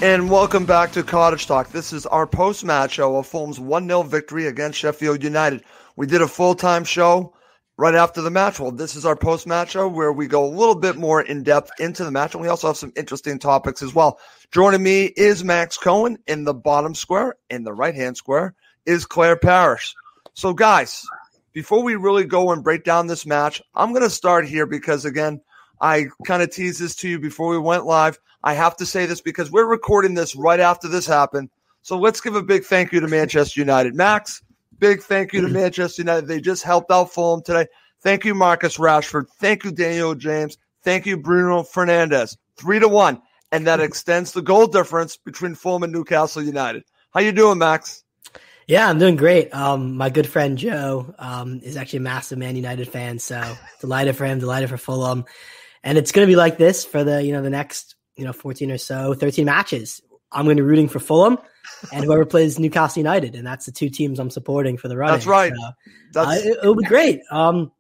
And welcome back to Cottage Talk. This is our post-match show of Fulham's 1-0 victory against Sheffield United. We did a full-time show right after the match. Well, this is our post-match show where we go a little bit more in-depth into the match, and we also have some interesting topics as well. Joining me is Max Cohen in the bottom square. In the right-hand square is Claire Parrish. So, guys, before we really go and break down this match, I'm going to start here because, again, I kind of teased this to you before we went live. I have to say this because we're recording this right after this happened. So let's give a big thank you to Manchester United. Max, big thank you to Manchester United. They just helped out Fulham today. Thank you, Marcus Rashford. Thank you, Daniel James. Thank you, Bruno Fernandes. 3-1. And that extends the goal difference between Fulham and Newcastle United. How you doing, Max? Yeah, I'm doing great. My good friend Joe is actually a massive Man United fan, so delighted for him, delighted for Fulham. And it's going to be like this for the next 14 or so, 13 matches. I'm going to be rooting for Fulham and whoever plays Newcastle United, and that's the two teams I'm supporting for the run. That's right. So, it'll be great. You're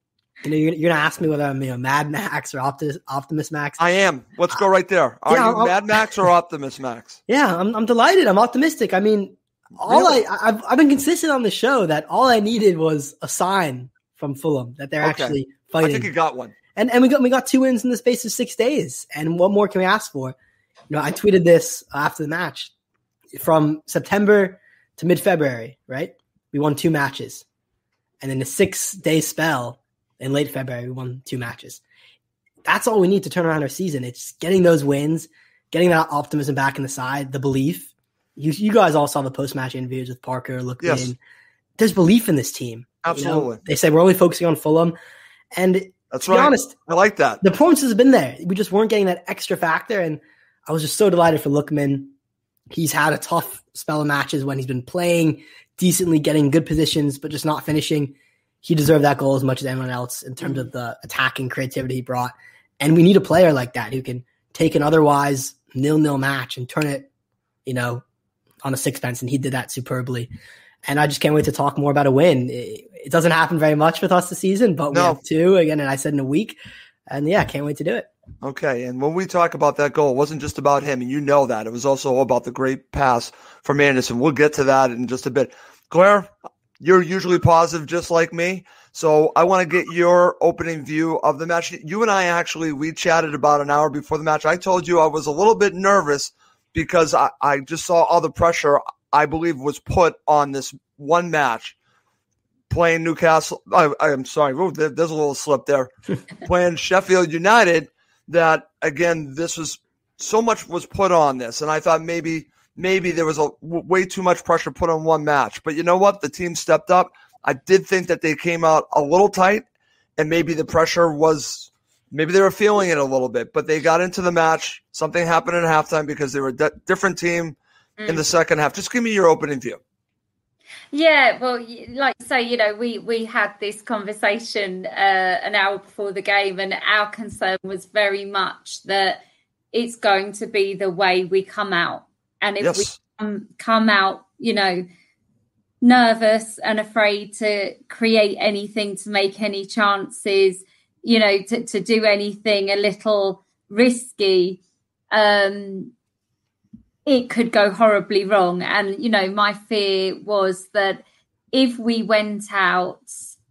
going to ask me whether I'm Mad Max or Optimus Max. I am. Let's go right there. Are you Mad Max or Optimus Max? Yeah, I'm delighted. I'm optimistic. I mean, I've been consistent on the show that all I needed was a sign from Fulham that they're actually fighting. I think you got one. And we got 2 wins in the space of 6 days. And what more can we ask for? I tweeted this after the match. From September to mid-February, right? We won 2 matches. And in a 6-day spell in late February, we won 2 matches. That's all we need to turn around our season. It's getting those wins, getting that optimism back in the side, the belief. You guys all saw the post-match interviews with Parker, Lookman. Yes. There's belief in this team. Absolutely. They say we're only focusing on Fulham. And that's to be honest, I like that. The performances have been there. We just weren't getting that extra factor. And I was just so delighted for Lookman. He's had a tough spell of matches when he's been playing decently, getting good positions, but just not finishing. He deserved that goal as much as anyone else in terms of the attacking creativity he brought. And we need a player like that who can take an otherwise 0-0 match and turn it, on a sixpence. And he did that superbly. And I just can't wait to talk more about a win. It doesn't happen very much with us this season, but we have 2 again, and I said in a week. And yeah, can't wait to do it. Okay, and when we talk about that goal, it wasn't just about him, and you know that. It was also about the great pass from Anderson. We'll get to that in just a bit. Claire, you're usually positive just like me, so I want to get your opening view of the match. You and I we chatted about an hour before the match. I told you I was a little bit nervous because I just saw all the pressure I believe was put on this one match. Playing Newcastle, I'm sorry, there's a little slip there. Playing Sheffield United, that again, this was so much was put on this, and I thought maybe there was way too much pressure put on one match. But you know what? The team stepped up. I did think that they came out a little tight, and maybe the pressure was maybe they were feeling it a little bit. But they got into the match. Something happened in halftime because they were a different team in the second half. Just give me your opening view. Yeah, well, like you say, we had this conversation an hour before the game, and our concern was very much that it's going to be the way we come out. And if we come out, nervous and afraid to create anything, to make any chances, to do anything a little risky, it could go horribly wrong. And, my fear was that if we went out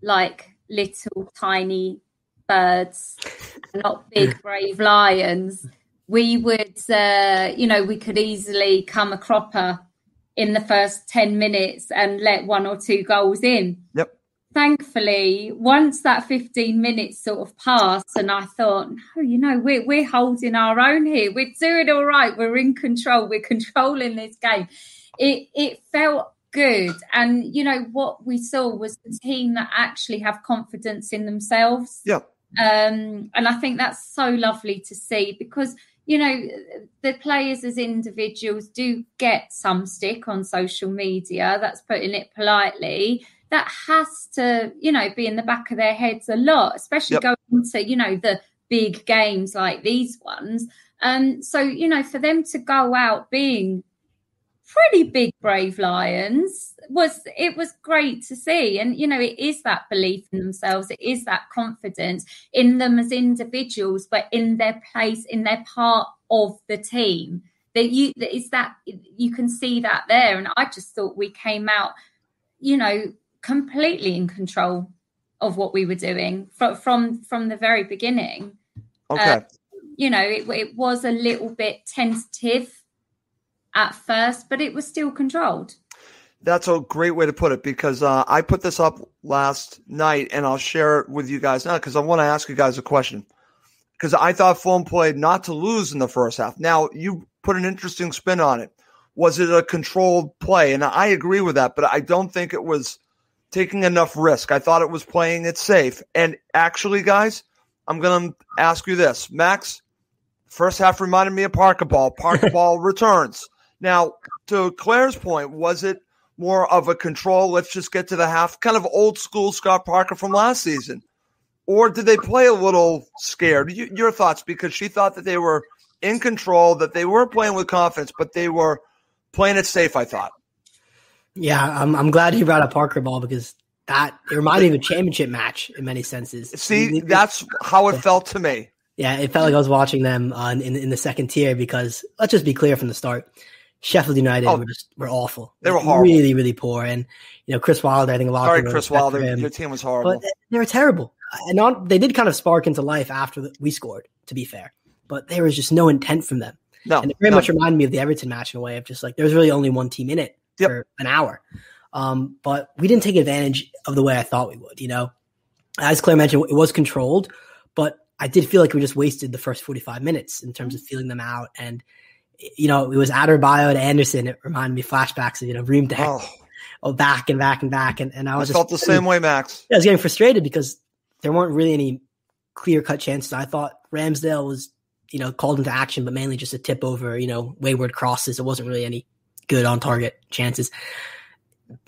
like little tiny birds, not big, brave lions, we would, we could easily come a cropper in the first 10 minutes and let 1 or 2 goals in. Yep. Thankfully, once that 15 minutes sort of passed, and I thought, no, we're holding our own here. We're doing all right. We're in control. We're controlling this game. It felt good. And, what we saw was a team that actually have confidence in themselves. Yeah. And I think that's so lovely to see because, the players as individuals do get some stick on social media. That's putting it politely. That has to, be in the back of their heads a lot, especially going into, the big games like these ones. So, for them to go out being pretty big, brave lions was great to see. And, it is that belief in themselves. It is that confidence in them as individuals, but in their place, in their part of the team. that you can see that there. And I just thought we came out, completely in control of what we were doing from the very beginning. Okay. It was a little bit tentative at first, but it was still controlled. That's a great way to put it, because I put this up last night, and I'll share it with you guys now because I want to ask you guys a question. Because I thought Fulham played not to lose in the first half. Now, you put an interesting spin on it. Was it a controlled play? And I agree with that, but I don't think it was taking enough risk. I thought it was playing it safe. And actually, guys, I'm going to ask you this. Max, first half reminded me of Parker Ball. Parker Ball returns. Now, to Claire's point, was it more of a control, let's just get to the half, kind of old school Scott Parker from last season? Or did they play a little scared? Your thoughts, because she thought that they were in control, that they were playing with confidence, but they were playing it safe, I thought. Yeah, I'm glad you brought up Parker Ball, because it reminded me of a championship match in many senses. See, that's how it felt to me. Yeah, it felt like I was watching them in the second tier, because let's just be clear from the start. Sheffield United were awful. They were horrible. Really, really poor. And, Chris Wilder, I think a lot of people. Sorry, Chris Wilder, your team was horrible. But they were terrible. And they did kind of spark into life after we scored, to be fair. But there was just no intent from them. No, and it very much reminded me of the Everton match in a way of just like there was really only one team in it for an hour. But we didn't take advantage of the way I thought we would, As Claire mentioned, it was controlled, but I did feel like we just wasted the first 45 minutes in terms of feeling them out. And it was Adebayo to Anderson. It reminded me flashbacks of, Ream to Heck, back and back and back. And I was felt the same way, Max. I was getting frustrated because there weren't really any clear-cut chances. I thought Ramsdale was, called into action, but mainly just a tip over, wayward crosses. It wasn't really any good on-target chances.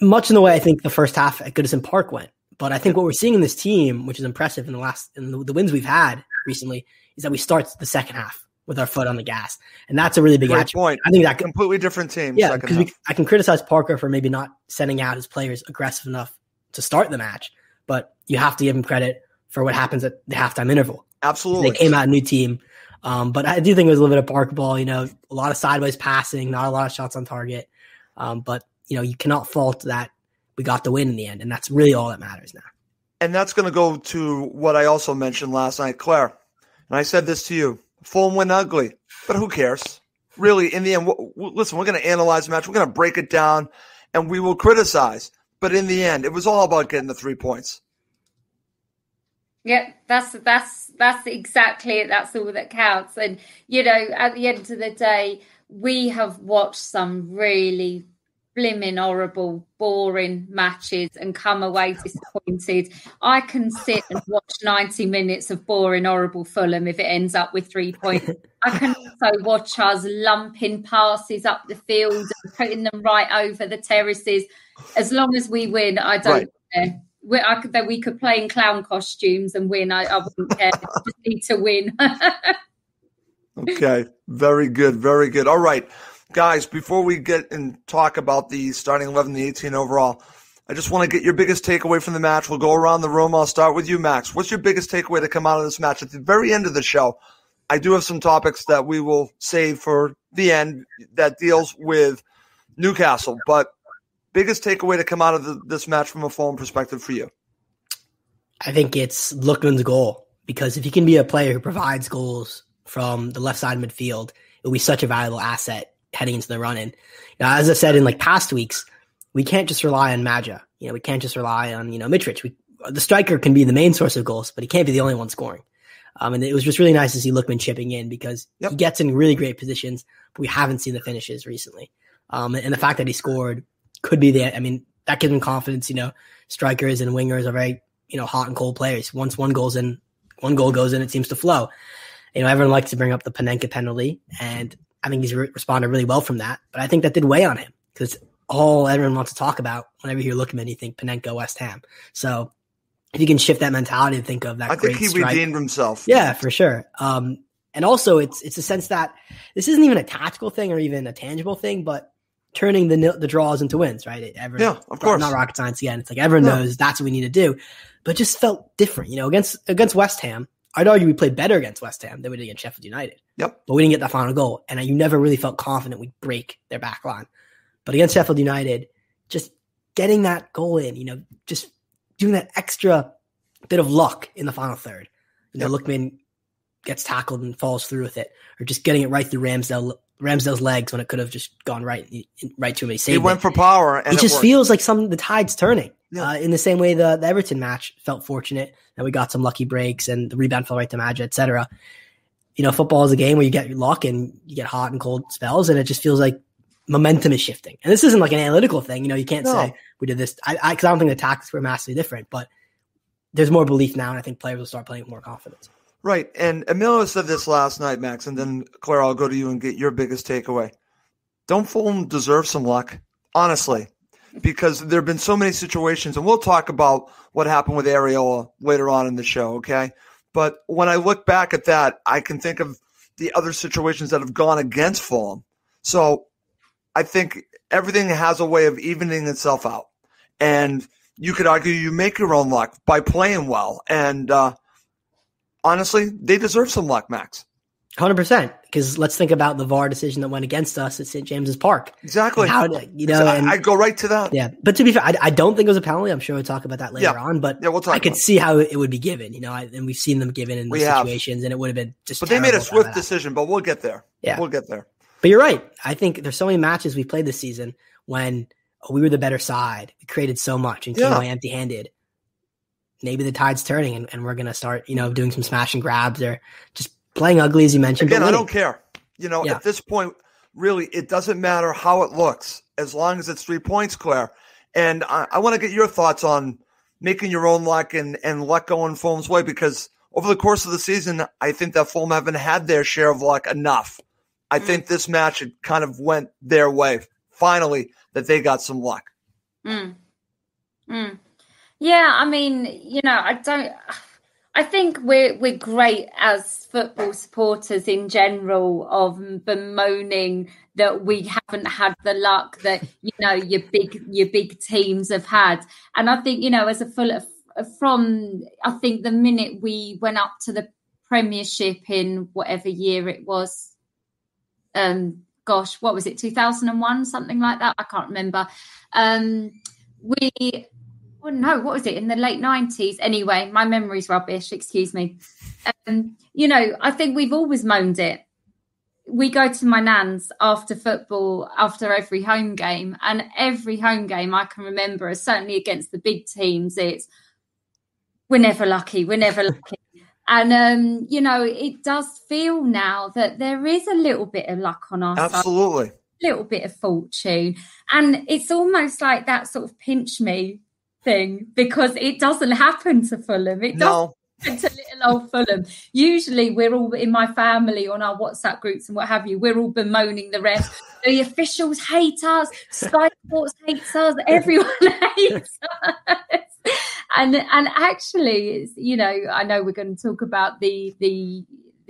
Much in the way I think the first half at Goodison Park went. But I think what we're seeing in this team, which is impressive in the wins we've had recently, is that we start the second half with our foot on the gas. And that's a really big point. I think that completely different team. Yeah, because I can criticize Parker for maybe not sending out his players aggressive enough to start the match, but you have to give him credit for what happens at the halftime interval. Absolutely. They came out a new team. But I do think it was a little bit of Parker Ball, a lot of sideways passing, not a lot of shots on target. But, you cannot fault that we got the win in the end, and that's really all that matters now. And that's going to go to what I also mentioned last night, Claire. And I said this to you. Fulham win ugly, but who cares? Really, in the end, listen, we're going to analyze the match. We're going to break it down, and we will criticize. But in the end, it was all about getting the 3 points. Yeah, that's exactly it. That's all that counts. And, at the end of the day, we have watched some really blimmin' horrible, boring matches and come away disappointed. I can sit and watch 90 minutes of boring, horrible Fulham if it ends up with 3 points. I can also watch us lumping passes up the field and putting them right over the terraces. As long as we win, I don't care. We could play in clown costumes and win. I wouldn't care. I just need to win. Okay. Very good. Very good. All right. Guys, before we get and talk about the starting 11, the 18 overall, I just want to get your biggest takeaway from the match. We'll go around the room. I'll start with you, Max. What's your biggest takeaway to come out of this match? At the very end of the show, I do have some topics that we will save for the end that deals with Newcastle. But biggest takeaway to come out of this match from a Fulham perspective for you? I think it's Lookman's goal, because if he can be a player who provides goals from the left side of midfield, it will be such a valuable asset heading into the run-in. As I said in past weeks, we can't just rely on Maja. We can't just rely on Mitrovic. The striker can be the main source of goals, but he can't be the only one scoring. And it was just really nice to see Lookman chipping in, because he gets in really great positions, but we haven't seen the finishes recently. And the fact that he scored could be that gives him confidence. Strikers and wingers are very hot and cold players. Once one goal goes in, it seems to flow. Everyone likes to bring up the Panenka penalty, and I think he's responded really well from that. But I think that did weigh on him, because all everyone wants to talk about whenever you hear Lookman, you think Panenka, West Ham. So if you can shift that mentality to think of that, I think he redeemed himself. Yeah, for sure. And also it's a sense that this isn't even a tactical thing or even a tangible thing, but turning the draws into wins, right? Yeah, of course. Not rocket science again. It's like everyone knows that's what we need to do, but it just felt different. Against West Ham, I'd argue we played better against West Ham than we did against Sheffield United. Yep. But we didn't get that final goal. And you never really felt confident we'd break their back line. But against Sheffield United, just getting that goal in, just doing that extra bit of luck in the final third. Lookman gets tackled and falls through with it, or just getting it right through Ramsdale's legs when it could have just gone right to him. He went for power, and it just feels like the tide's turning. Yeah. In the same way the Everton match felt fortunate that we got some lucky breaks and the rebound fell right to Madja, etc. Football is a game where you get your luck and you get hot and cold spells, and it just feels like momentum is shifting. And this isn't like an analytical thing. You can't say we did this. Because I don't think the tactics were massively different, but there's more belief now, and I think players will start playing with more confidence. Right. And Emilio said this last night, Max, and then, Claire, I'll go to you and get your biggest takeaway. Don't Fulham deserve some luck? Honestly. Because there have been so many situations, and we'll talk about what happened with Areola later on in the show, okay? But when I look back at that, I can think of the other situations that have gone against Fulham. So I think everything has a way of evening itself out. And you could argue you make your own luck by playing well. And honestly, they deserve some luck, Max. 100%. Because let's think about the VAR decision that went against us at St. James's Park. Exactly. I go right to that. Yeah. But to be fair, I don't think it was a penalty. I'm sure we'll talk about that later on. But we'll talk I could see how it would be given, and we've seen them given in those situations, and it would have been just. But they made a swift decision, but we'll get there. Yeah. We'll get there. But you're right. I think there's so many matches we played this season when we were the better side. We created so much and came away empty-handed. Maybe the tide's turning and we're going to start, doing some smash and grabs or just playing ugly, as you mentioned. Again, I don't care. At this point, really, it doesn't matter how it looks as long as it's 3 points, Claire. And I want to get your thoughts on making your own luck and luck going Fulham's way, because over the course of the season, I think that Fulham haven't had their share of luck enough. I think this match, it kind of went their way. Finally, that they got some luck. Yeah, I mean, I think we're great as football supporters in general of bemoaning that we haven't had the luck that your big teams have had. And I think as I think the minute we went up to the Premiership in whatever year it was. What was it, 2001, something like that? I can't remember. What was it, in the late 90s? Anyway, my memory's rubbish, excuse me. I think we've always moaned it. We go to my nan's after football, after every home game, and every home game I can remember, certainly against the big teams, it's we're never lucky. And, it does feel now that there is a little bit of luck on our side. Absolutely. A little bit of fortune. And it's almost like that sort of pinch me thing, because it doesn't happen to Fulham. It doesn't happen to little old Fulham. Usually we're all in my family on our WhatsApp groups and what have you. We're all bemoaning the rest. The officials hate us. Sky Sports hates us. Everyone hates us. And actually, it's, I know we're going to talk about the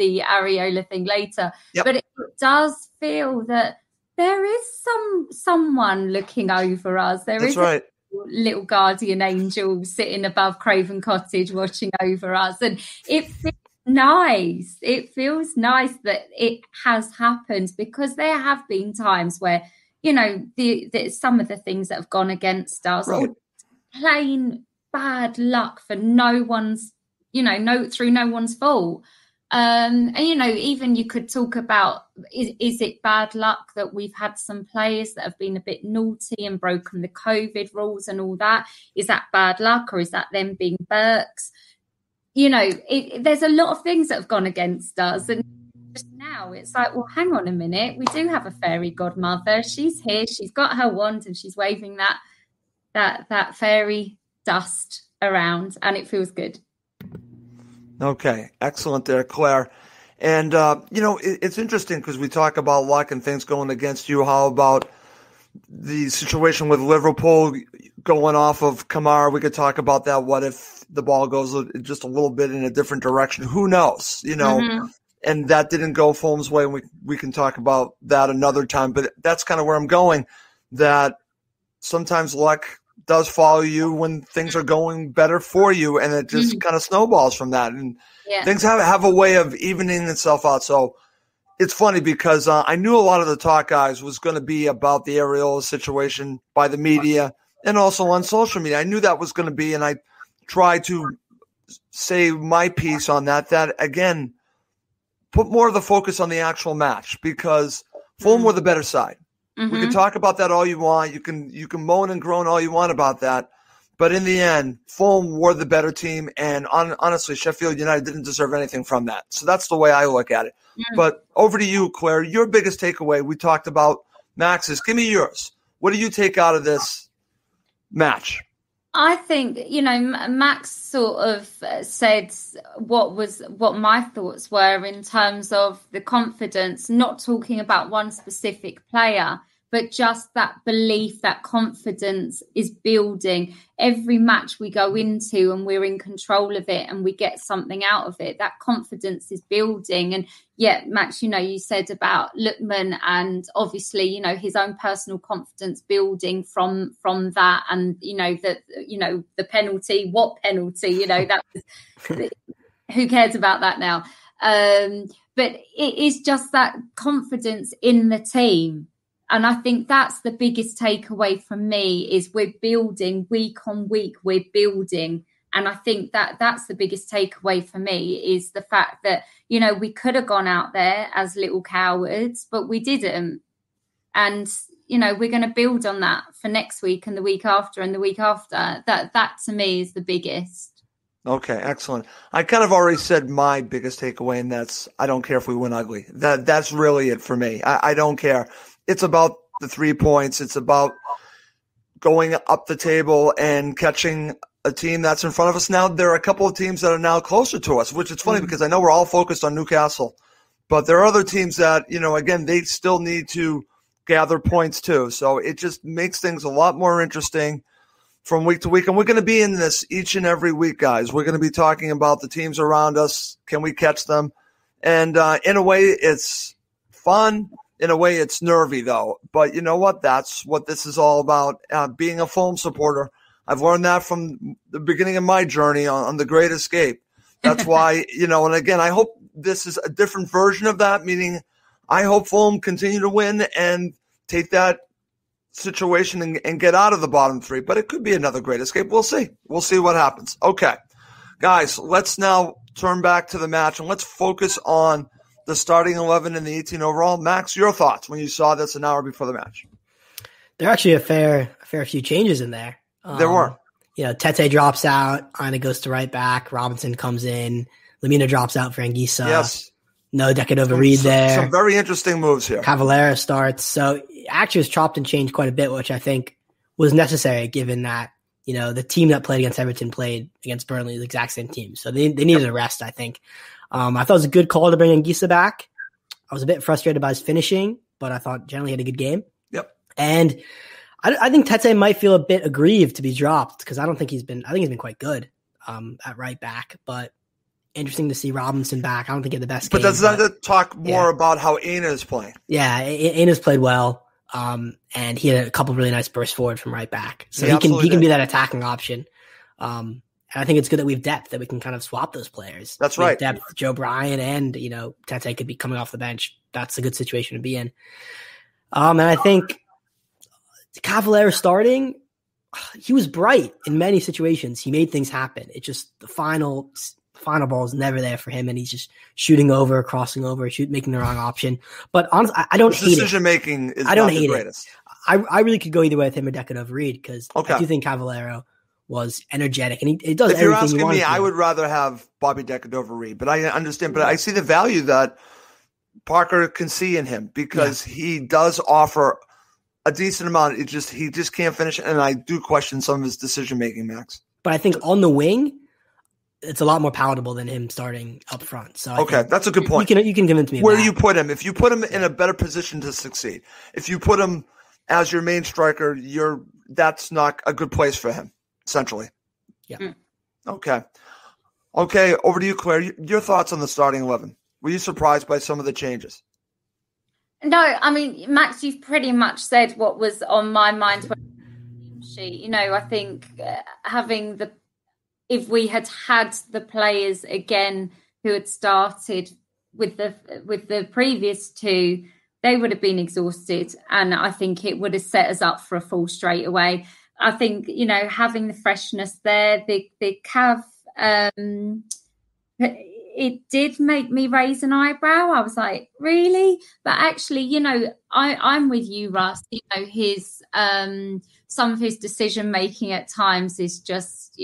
Areola thing later, but it does feel that there is someone looking over us. There is a little guardian angel sitting above Craven Cottage watching over us, and it feels nice. It feels nice that it has happened, because there have been times where some of the things that have gone against us, or plain bad luck for no one's, through no one's fault. And, even you could talk about, is it bad luck that we've had some players that have been a bit naughty and broken the COVID rules and all that? Is that bad luck, or is that them being Burks? There's a lot of things that have gone against us. And just now it's like, well, hang on a minute. We do have a fairy godmother. She's here. She's got her wand and she's waving that fairy dust around, and it feels good. Okay, excellent there, Claire. And, it's interesting because we talk about luck and things going against you. How about the situation with Liverpool going off of Kamara? We could talk about that. What if the ball goes just a little bit in a different direction? Who knows, And that didn't go Fulham's way, and we can talk about that another time. But that's kind of where I'm going, that sometimes luck does follow you when things are going better for you, and it just kind of snowballs from that. And things have a way of evening itself out. So it's funny because I knew a lot of the talk, guys, was going to be about the Areola situation by the media and also on social media. I knew that was going to be, and I tried to say my piece on that, again, put more of the focus on the actual match because Fulham were the better side. We can talk about that all you want. You can moan and groan all you want about that. But in the end, Fulham were the better team. And honestly, Sheffield United didn't deserve anything from that. So that's the way I look at it. But over to you, Claire. Your biggest takeaway, we talked about Max's. Give me yours. What do you take out of this match? I think, Max sort of said what my thoughts were in terms of the confidence, not talking about one specific player, but just that belief, that confidence is building. Every match we go into and we're in control of it and we get something out of it, that confidence is building. And yeah, Max, you said about Lookman and obviously, his own personal confidence building from that. And, the penalty, what penalty, that was, who cares about that now? But it is just that confidence in the team. And I think that's the biggest takeaway from me is we're building week on week, we're building. And I think that's the biggest takeaway for me is the fact that, we could have gone out there as little cowards, but we didn't. And, we're going to build on that for next week and the week after and the week after. That to me is the biggest. Okay, excellent. I kind of already said my biggest takeaway, and that's I don't care if we win ugly. That's really it for me. I don't care. It's about the 3 points. It's about going up the table and catching a team that's in front of us. Now, there are a couple of teams that are now closer to us, which is funny because I know we're all focused on Newcastle. But there are other teams that, again, they still need to gather points too. So it just makes things a lot more interesting from week to week. And we're going to be in this each and every week, guys. We're going to be talking about the teams around us. Can we catch them? And in a way, it's fun. In a way, it's nervy, though. But you know what? That's what this is all about, being a Fulham supporter. I've learned that from the beginning of my journey on The Great Escape. That's why, and again, I hope this is a different version of that, meaning I hope Fulham continue to win and take that situation and get out of the bottom three. But it could be another Great Escape. We'll see. We'll see what happens. Okay, guys, let's now turn back to the match and let's focus on the starting 11 and the 18 overall. Max, your thoughts when you saw this an hour before the match? There are actually a fair few changes in there. There were. Tete drops out. Aina goes to right back. Robinson comes in. Lamina drops out for Anguissa. Yes. No Decadova-Reid there. Some very interesting moves here. Cavallera starts. So actually was chopped and changed quite a bit, which I think was necessary given that, the team that played against Everton played against Burnley, the exact same team. So they needed a rest, I think. I thought it was a good call to bring Anguissa back. I was a bit frustrated by his finishing, but I thought generally he had a good game. Yep. And I think Tete might feel a bit aggrieved to be dropped because I think he's been quite good at right back, but interesting to see Robinson back. I don't think he had the best game. But does that talk more about how Aina is playing? Yeah, Aina's played well, and he had a couple of really nice bursts forward from right back. So he can be that attacking option. And I think it's good that we have depth, that we can kind of swap those players. That's right. Depth, Joe Bryan and, Tete could be coming off the bench. That's a good situation to be in. And I think Cavallera starting, he was bright in many situations. He made things happen. It just the final ball is never there for him, and he's just shooting over, crossing over, making the wrong option. But honestly, I don't hate it. Decision making is I don't not hate the greatest. I really could go either way with him or Decadova-Reid because I do think Cavallera was energetic, and he does everything. If you're asking me, to. I would rather have Bobby Decadova-Reid, but I understand. But I see the value that Parker can see in him because he does offer a decent amount. He just can't finish, and I do question some of his decision making, Max. But I think on the wing, it's a lot more palatable than him starting up front. So that's a good point. You can convince me. Where do you put him? If you put him in a better position to succeed, if you put him as your main striker, that's not a good place for him. Essentially. Yeah. Okay. Over to you, Claire. Your thoughts on the starting 11? Were you surprised by some of the changes? No, I mean, Max, you've pretty much said what was on my mind. I think if we had the players again who had started with the previous two, they would have been exhausted, and I think it would have set us up for a fall straight away. I think, having the freshness there, the Cav, it did make me raise an eyebrow. I was like, really? But actually, I'm with you, Russ. His some of his decision making at times is just,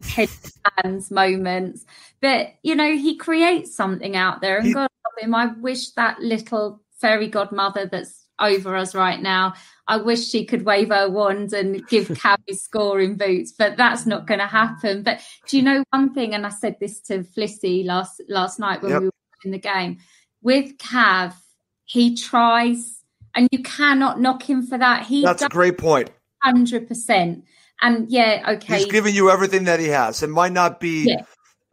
head hands moments. But he creates something out there, and God love him. I wish that little fairy godmother that's over us right now, I wish she could wave her wand and give Cav his scoring boots, but that's not going to happen. But do you know one thing? And I said this to Flissy last night when we were watching the game. With Cav, he tries, and you cannot knock him for that. That's a great point. 100%. And okay. He's giving you everything that he has. It might not be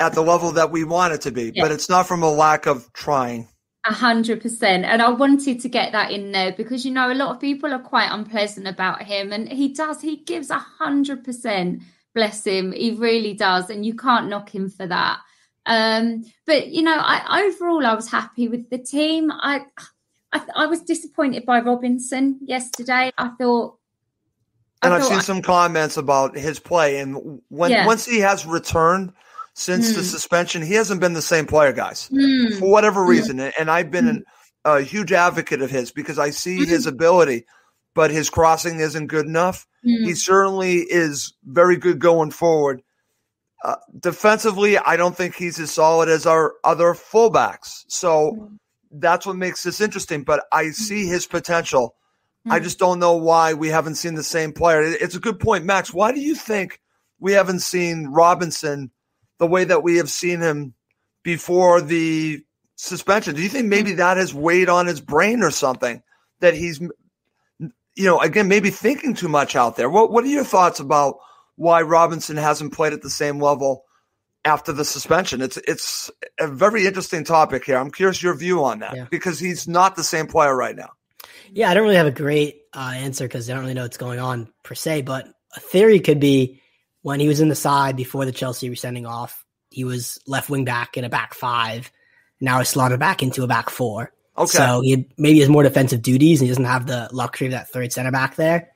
at the level that we want it to be, but it's not from a lack of trying. 100%. And I wanted to get that in there because, a lot of people are quite unpleasant about him, and he gives 100%, bless him. He really does. And you can't knock him for that. But, overall, I was happy with the team. I was disappointed by Robinson yesterday. I've seen some comments about his play, and once he has returned since the suspension, he hasn't been the same player, guys, for whatever reason. And I've been a huge advocate of his because I see his ability, but his crossing isn't good enough. He certainly is very good going forward. Defensively, I don't think he's as solid as our other fullbacks. So that's what makes this interesting. But I see his potential. I just don't know why we haven't seen the same player. It's a good point, Max. Why do you think we haven't seen Robinson the way that we have seen him before the suspension? Do you think maybe that has weighed on his brain or something, that he's, again, maybe thinking too much out there? What are your thoughts about why Robinson hasn't played at the same level after the suspension? It's a very interesting topic here. I'm curious your view on that because he's not the same player right now. Yeah, I don't really have a great answer because I don't really know what's going on per se, but a theory could be when he was in the side before the Chelsea resending off, he was left wing back in a back five. Now he's slotted back into a back four. Okay. So maybe has more defensive duties and he doesn't have the luxury of that third center back there.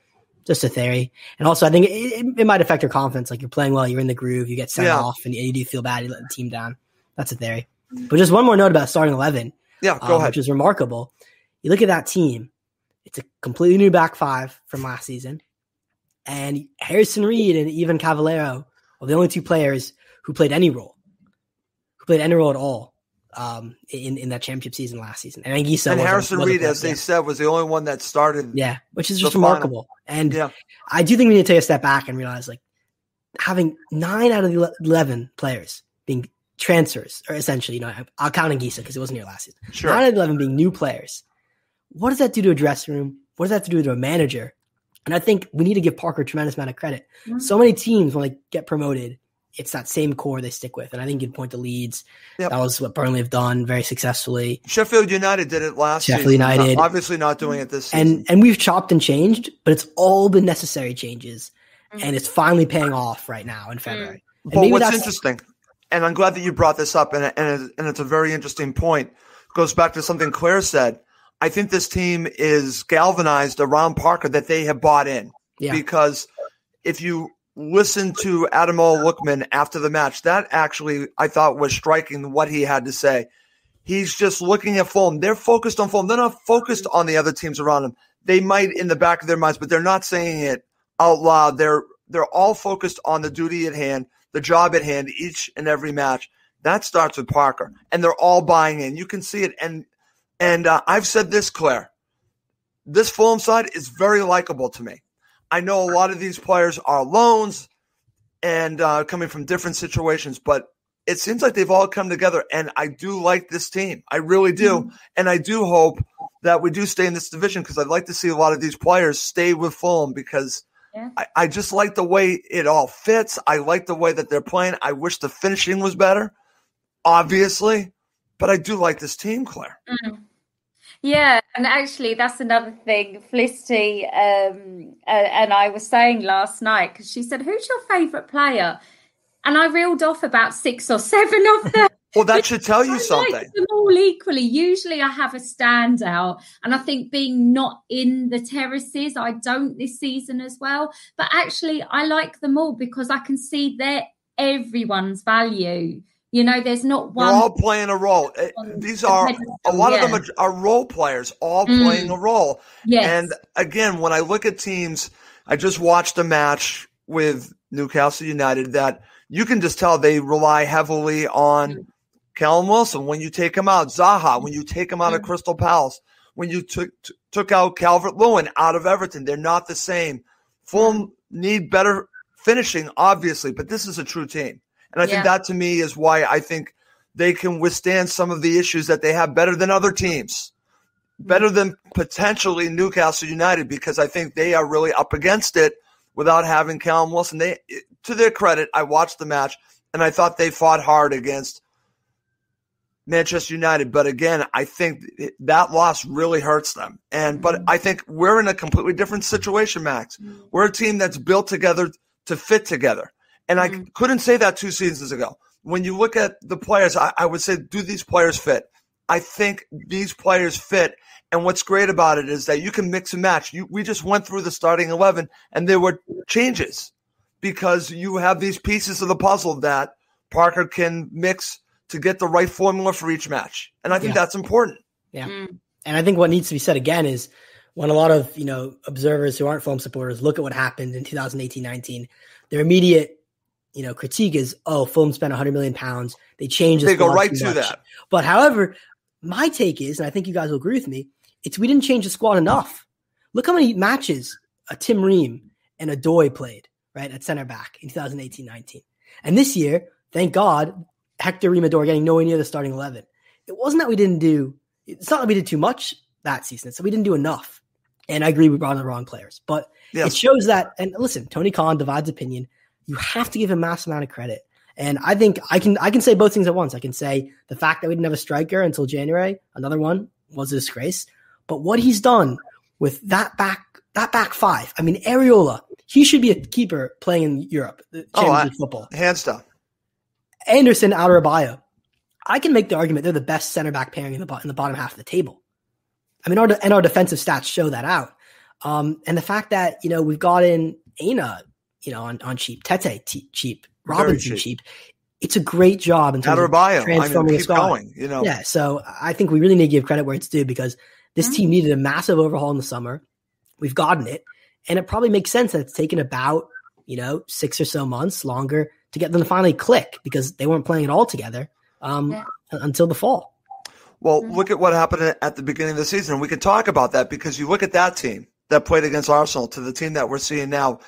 Just a theory. And also I think it might affect your confidence. Like you're playing well, you're in the groove, you get sent off and you do feel bad, you let the team down. That's a theory. But just one more note about starting 11. Yeah, go ahead. Which is remarkable. You look at that team, it's a completely new back five from last season. And Harrison Reed and Ivan Cavallero are the only two players who played any role at all in that championship season last season. And Harrison Reed, as they said, was the only one that started. Yeah, which is just remarkable. And I do think we need to take a step back and realize, like, having 9 out of the 11 players being transfers, or essentially, I'll count Anguissa because it wasn't here last season. Sure. 9 out of 11 being new players. What does that do to a dressing room? What does that have to do to a manager? And I think we need to give Parker a tremendous amount of credit. Mm-hmm. So many teams, when they get promoted, it's that same core they stick with. And I think you'd point to Leeds. Yep. That was what Burnley have done very successfully. Sheffield United did it last season. Sheffield United. Obviously not doing it this season. And we've chopped and changed, but it's all been necessary changes. Mm-hmm. And it's finally paying off right now in February. Mm-hmm. But what's interesting, and I'm glad that you brought this up, and it's a very interesting point, it goes back to something Claire said. I think this team is galvanized around Parker, that they have bought in. Yeah. Because if you listen to Ademola Lookman after the match, that actually I thought was striking what he had to say. He's just looking at Fulham. They're focused on Fulham. They're not focused on the other teams around them. They might in the back of their minds, but they're not saying it out loud. They're all focused on the duty at hand, the job at hand, each and every match. That starts with Parker, and they're all buying in. You can see it. And I've said this, Claire, this Fulham side is very likable to me. I know a lot of these players are loans and coming from different situations, but it seems like they've all come together, and I do like this team. I really do. Mm-hmm. And I do hope that we do stay in this division because I'd like to see a lot of these players stay with Fulham because I just like the way it all fits. I like the way that they're playing. I wish the finishing was better, obviously, but I do like this team, Claire. Mm. Yeah, and actually that's another thing Felicity and I were saying last night, because she said, who's your favourite player? and I reeled off about 6 or 7 of them. Well, that should tell you I something. like them all equally. Usually I have a standout, and I think being not in the terraces, I don't this season as well. But actually, I like them all because I can see everyone's value. You know, there's not one. They're all playing a role. These are a lot of them are role players, all playing a role. Yes. And again, when I look at teams, I just watched a match with Newcastle United that you can just tell they rely heavily on Callum Wilson. When you take him out, Zaha, when you take him out of Crystal Palace, when you took out Calvert-Lewin out of Everton, they're not the same. Fulham need better finishing, obviously, but this is a true team. And I think that, to me, is why I think they can withstand some of the issues that they have better than other teams, better than potentially Newcastle United, because I think they are really up against it without having Callum Wilson. They, to their credit, I watched the match, and I thought they fought hard against Manchester United. But again, I think that loss really hurts them. But I think we're in a completely different situation, Max. We're a team that's built together to fit together. And I couldn't say that 2 seasons ago. When you look at the players, I would say, do these players fit? I think these players fit. And what's great about it is that you can mix and match. We just went through the starting 11, and there were changes because you have these pieces of the puzzle that Parker can mix to get the right formula for each match. And I think that's important. Yeah. And I think what needs to be said again is when a lot of, observers who aren't Fulham supporters look at what happened in 2018-19, their immediate critique is, Fulham spent £100 million. They changed the They go squad right too to much. that. But however, my take is, and I think you guys will agree with me, we didn't change the squad enough. Look how many matches a Tim Ream and a Doy played, right, at center back in 2018-19. And this year, thank God, Hector Ream and Doy getting nowhere near the starting 11. It wasn't that it's not that we did too much that season, so we didn't do enough. And I agree we brought in the wrong players. But it shows that, and listen, Tony Khan divides opinion. You have to give him a massive amount of credit. And I think I can say both things at once. I can say the fact that we didn't have a striker until January, another one, was a disgrace. But what he's done with that back five, I mean, Areola, he should be a keeper playing in Europe, Champions League football. Hands down. Anderson, Adebayo, I can make the argument they're the best center back pairing in the bottom half of the table. I mean, our defensive stats show that out. And the fact that, we've got in Aina, on cheap, Tete cheap, Robinson cheap. It's a great job in terms of transforming the squad. Going, Yeah, so I think we really need to give credit where it's due because this team needed a massive overhaul in the summer. We've gotten it, and it probably makes sense that it's taken about 6 or so months longer to get them to finally click because they weren't playing it all together until the fall. Well, look at what happened at the beginning of the season. And we can talk about that because you look at that team that played against Arsenal to the team that we're seeing now.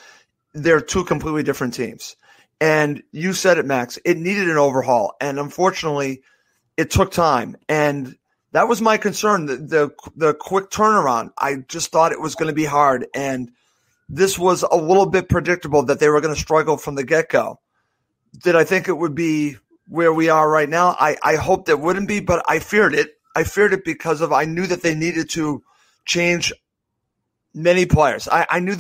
They're two completely different teams. And you said it, Max. It needed an overhaul. And unfortunately, it took time. And that was my concern, the quick turnaround. I just thought it was going to be hard. And this was a little bit predictable that they were going to struggle from the get-go. Did I think it would be where we are right now? I hoped it wouldn't be, but I feared it. I feared it because I knew that they needed to change many players. I knew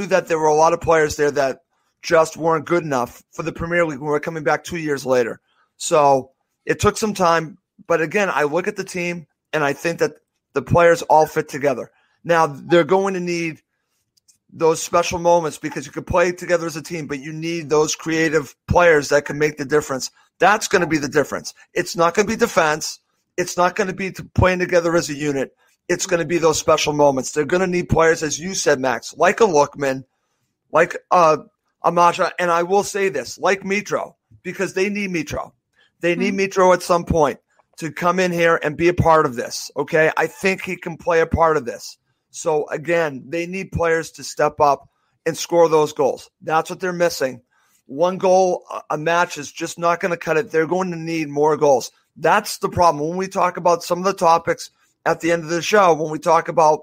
that there were a lot of players there that just weren't good enough for the Premier League when we're coming back 2 years later. So it took some time. But again, I look at the team and I think that the players all fit together. Now, they're going to need those special moments because you can play together as a team, but you need those creative players that can make the difference. That's going to be the difference. It's not going to be defense. It's not going to be playing together as a unit. It's going to be those special moments. They're going to need players, as you said, Max, like a Lookman, like Amaja, and I will say this, like Mitro, because they need Mitro. They need Mitro at some point to come in here and be a part of this, okay? I think he can play a part of this. So, again, they need players to step up and score those goals. That's what they're missing. One goal a match is just not going to cut it. They're going to need more goals. That's the problem. When we talk about some of the topics at the end of the show, when we talk about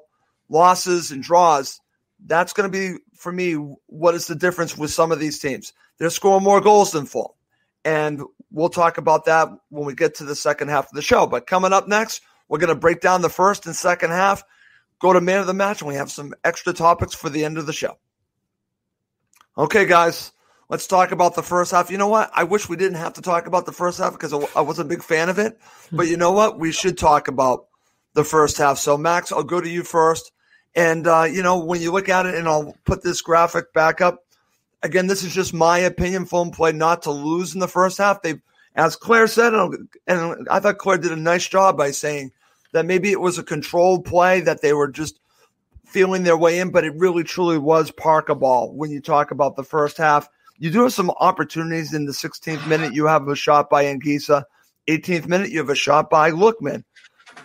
losses and draws, that's going to be, for me, what is the difference with some of these teams. They're scoring more goals than Fulham. And we'll talk about that when we get to the second half of the show. But coming up next, we're going to break down the first and second half, go to man of the match, and we have some extra topics for the end of the show. Okay, guys, let's talk about the first half. You know what? I wish we didn't have to talk about the first half because I was a big fan of it. But you know what? We should talk about the first half. So, Max, I'll go to you first. And, when you look at it, and I'll put this graphic back up, again, this is just my opinion. Fulham played not to lose in the first half. They, as Claire said, and I thought Claire did a nice job by saying that maybe it was a controlled play, that they were just feeling their way in, but it really truly was park a ball when you talk about the first half. You do have some opportunities in the 16th minute. You have a shot by Anguissa. 18th minute, you have a shot by Lookman.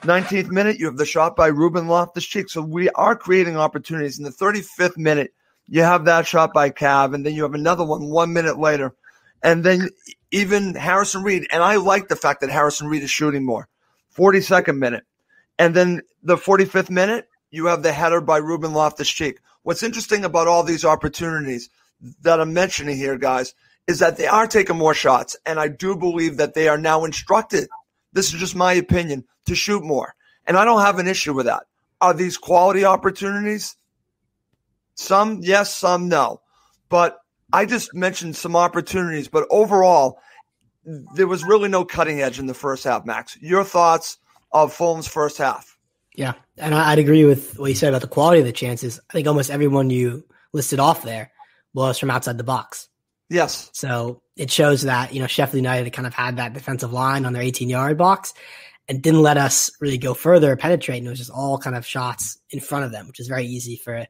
19th minute, you have the shot by Ruben Loftus-Cheek. So we are creating opportunities. In the 35th minute, you have that shot by Cav, and then you have another one 1 minute later. And then even Harrison Reed, and I like the fact that Harrison Reed is shooting more. 42nd minute. And then the 45th minute, you have the header by Ruben Loftus-Cheek. What's interesting about all these opportunities that I'm mentioning here, guys, is that they are taking more shots, and I do believe that they are now instructed, this is just my opinion, to shoot more. And I don't have an issue with that. Are these quality opportunities? Some yes, some no. But I just mentioned some opportunities, but overall, there was really no cutting edge in the first half, Max. Your thoughts of Fulham's first half? Yeah, and I'd agree with what you said about the quality of the chances. I think almost everyone you listed off there was from outside the box. Yes. So it shows that, Sheffield United kind of had that defensive line on their 18-yard box and didn't let us really go further or penetrate. And it was just all kind of shots in front of them, which is very easy for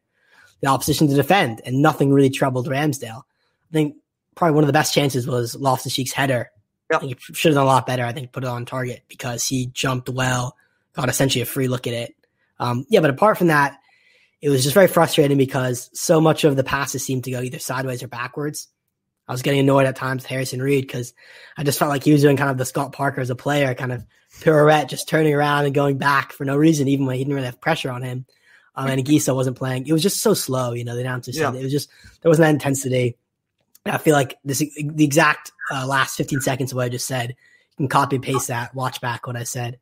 the opposition to defend. And nothing really troubled Ramsdale. I think probably one of the best chances was Loftus-Cheek's header. Yep. I think he should have done a lot better. I think put it on target because he jumped well, got essentially a free look at it. But apart from that, it was just very frustrating because so much of the passes seemed to go either sideways or backwards. I was getting annoyed at times with Harrison Reed because I just felt like he was doing kind of the Scott Parker as a player, kind of pirouette, just turning around and going back for no reason, even when he didn't really have pressure on him. And Anguissa wasn't playing. It was just so slow, the announcer said. It was just, there wasn't that intensity. And I feel like the exact last 15 seconds of what I just said, you can copy and paste that, watch back what I said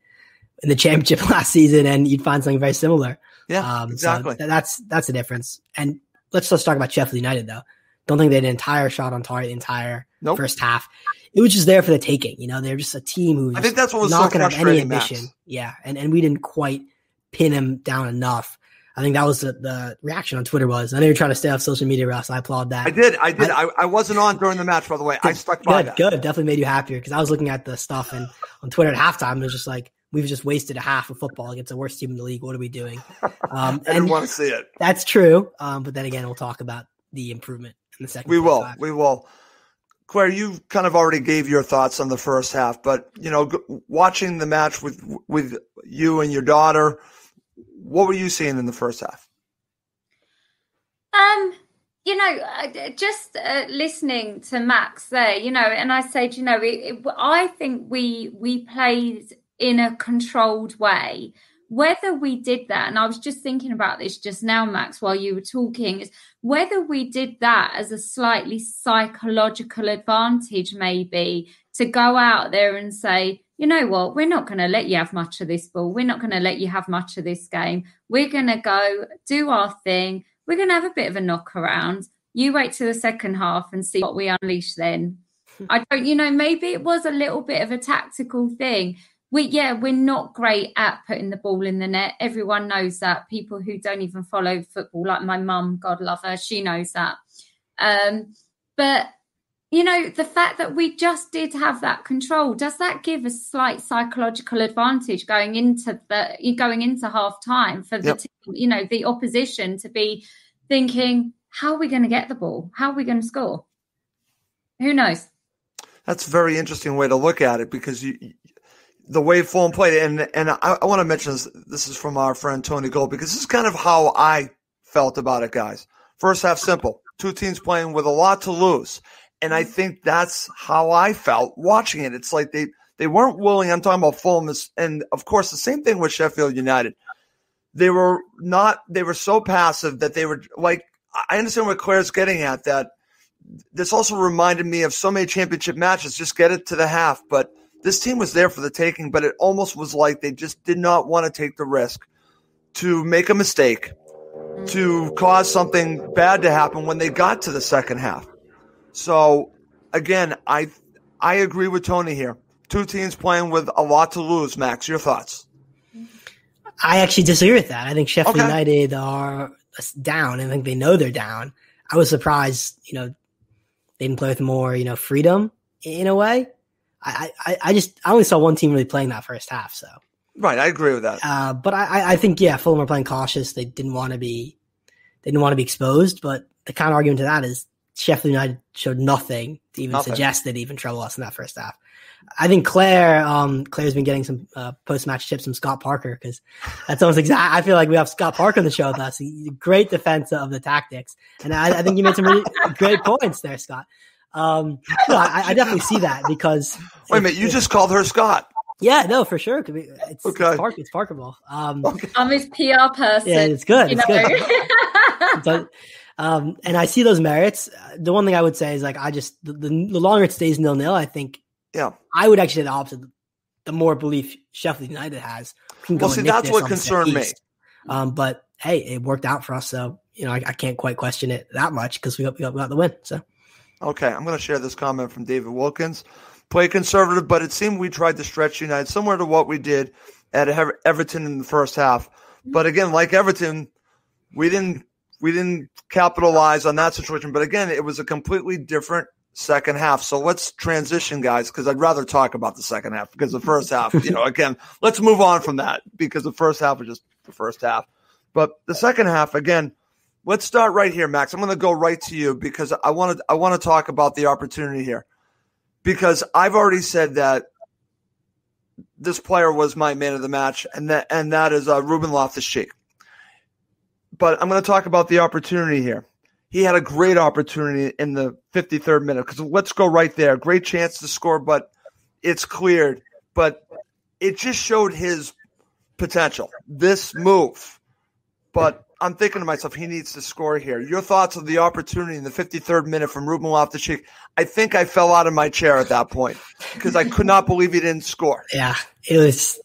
in the championship last season, and you'd find something very similar. Yeah, exactly. So that's the difference. And let's talk about Sheffield United, though. Don't think they had an entire shot on target the entire first half. It was just there for the taking. They're just a team who I think that's what was not so going to have any frustrating, ambition. Max. Yeah, and we didn't quite pin him down enough. I think that was the reaction on Twitter was. I know you're trying to stay off social media, Russ. I applaud that. I did. I wasn't on during the match, by the way. I stuck by that. Good. Definitely made you happier because I was looking at the stuff and on Twitter at halftime, it was just like, we've just wasted a half of football against the worst team in the league. What are we doing? I didn't want to see it. That's true. But then again, we'll talk about the improvement in the second. We will. Claire, you kind of already gave your thoughts on the first half, but watching the match with you and your daughter, what were you seeing in the first half? Just listening to Max there, and I said, I think we played in a controlled way. Whether we did that, and I was just thinking about this just now, Max, while you were talking, is whether we did that as a slightly psychological advantage, maybe, to go out there and say, you know what, we're not going to let you have much of this ball. We're not going to let you have much of this game. We're going to go do our thing. We're going to have a bit of a knock around. You wait till the second half and see what we unleash then. I don't, maybe it was a little bit of a tactical thing. We're not great at putting the ball in the net. Everyone knows that. People who don't even follow football, like my mum, God love her, she knows that. But, the fact that we just did have that control, does that give a slight psychological advantage going into half time for the team, the opposition to be thinking, how are we going to get the ball? How are we going to score? Who knows? That's a very interesting way to look at it because the way Fulham played, and I want to mention this is from our friend Tony Gold, because this is kind of how I felt about it, guys. First half, simple. Two teams playing with a lot to lose. And I think that's how I felt watching it. It's like they weren't willing. I'm talking about Fulham, and of course the same thing with Sheffield United. They were so passive that they were like, I understand what Claire's getting at, that this also reminded me of so many championship matches, just get it to the half. But this team was there for the taking, but it almost was like they just did not want to take the risk to make a mistake, to cause something bad to happen when they got to the second half. So, again, I agree with Tony here. Two teams playing with a lot to lose. Max, your thoughts? I actually disagree with that. I think Sheffield United are down. I think they know they're down. I was surprised, they didn't play with more, freedom in a way. I only saw one team really playing that first half. So right, I agree with that. But I think Fulham were playing cautious. They didn't want to be exposed. But the counter argument to that is Sheffield United showed nothing to even suggest they'd even trouble us in that first half. I think Claire's been getting some post-match tips from Scott Parker, because that's almost exact. I feel like we have Scott Parker on the show with us. He's a great defense of the tactics, and I think you made some really great points there, Scott. I definitely see that, because wait a minute, you just called her Scott. Yeah, no, for sure. It's Parker ball. I'm his PR person. Yeah, it's good. It's good. And I see those merits. The one thing I would say is the longer it stays 0-0, I think. Yeah, I would actually say the opposite. The more belief Sheffield United has, well, see, that's what concerned me. But hey, it worked out for us, so I can't quite question it that much, because we got the win. So okay, I'm going to share this comment from David Wilkins. Play conservative, but it seemed we tried to stretch United, similar to what we did at Everton in the first half. But again, like Everton, we didn't capitalize on that situation. But again, it was a completely different second half. So let's transition, guys, because I'd rather talk about the second half, because the first half, again, let's move on from that, because the first half was just the first half. But the second half, again, let's start right here, Max. I'm going to go right to you, because I want to talk about the opportunity here, because I've already said that this player was my man of the match, and that is Ruben Loftus-Cheek. But I'm going to talk about the opportunity here. He had a great opportunity in the 53rd minute, because let's go right there. Great chance to score, but it's cleared. But it just showed his potential, this move. But I'm thinking to myself, he needs to score here. Your thoughts on the opportunity in the 53rd minute from Ruben Loftus-Cheek? I think I fell out of my chair at that point, because I could not believe he didn't score. Yeah, it was.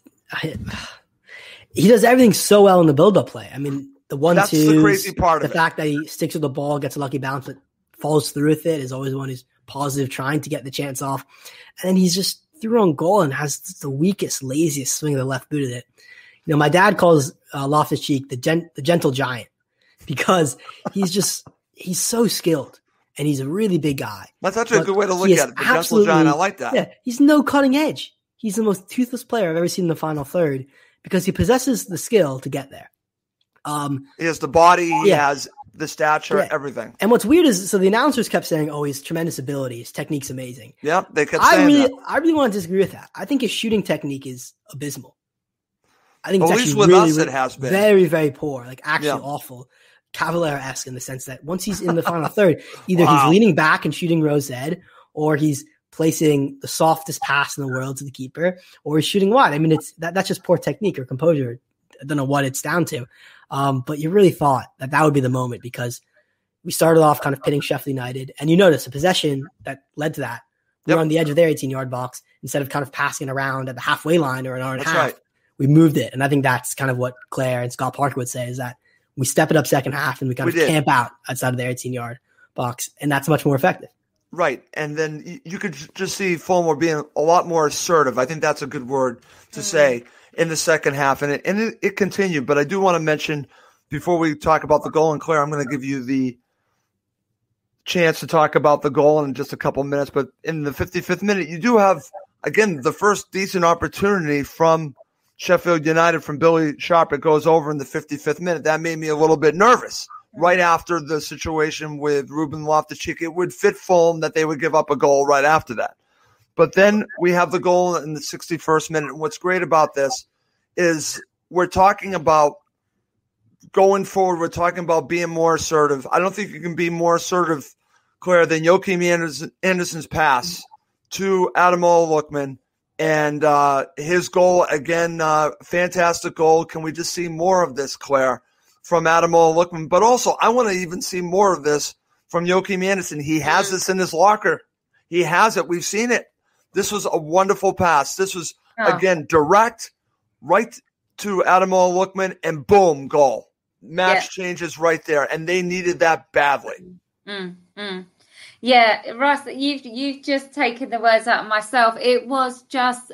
He does everything so well in the build-up play. I mean, the 1-2, that's the crazy part of the fact that he sticks with the ball, gets a lucky bounce, but follows through with it, is always one who's positive, trying to get the chance off. And then he's just through on goal and has the weakest, laziest swing of the left boot at it. My dad calls Loftus-Cheek the gentle giant, because he's so skilled, and he's a really big guy. That's actually a good way to look at it. The gentle giant, I like that. Yeah, he's no cutting edge. He's the most toothless player I've ever seen in the final third, because he possesses the skill to get there. He has the body, he has the stature, everything. And what's weird is, so the announcers kept saying, "Oh, he's tremendous ability, his technique's amazing." Yeah, they kept saying that. I really want to disagree with that. I think his shooting technique is abysmal. I think at it's least actually with really, us, it has been very, very poor, awful. Cavalier-esque, in the sense that once he's in the final third, either he's leaning back and shooting Rose Ed, or he's placing the softest pass in the world to the keeper, or he's shooting wide. I mean, that's just poor technique or composure. I don't know what it's down to. But you really thought that would be the moment, because we started off kind of pitting Sheffield United, and you notice a possession that led to that. We were on the edge of their 18-yard box. Instead of kind of passing it around at the halfway line or an hour and a half, we moved it. And I think that's kind of what Claire and Scott Parker would say, is that we step it up second half and we kind of camp out outside of their 18-yard box, and that's much more effective. Right. And then you could just see Fulham being a lot more assertive. I think that's a good word to say in the second half. And it continued. But I do want to mention, before we talk about the goal, and Claire, I'm going to give you the chance to talk about the goal in just a couple minutes. But in the 55th minute, you do have, again, the first decent opportunity from Sheffield United from Billy Sharp. It goes over in the 55th minute. That made me a little bit nervous. Right after the situation with Ruben Loftus-Cheek, it would fit Fulham that they would give up a goal right after that. But then we have the goal in the 61st minute. And what's great about this is we're talking about going forward. We're talking about being more assertive. I don't think you can be more assertive, Claire, than Joachim Anderson's pass to Ademola Lookman. And his goal, again, fantastic goal. Can we just see more of this, Claire, from Ademola Lookman? But also, I want to even see more of this from Joachim Anderson. He has this in his locker. He has it. We've seen it. This was a wonderful pass. This was, again, direct, right to Ademola Lookman, and boom, goal. Match changes right there, and they needed that badly. Yeah, Russ, you've just taken the words out of myself. It was just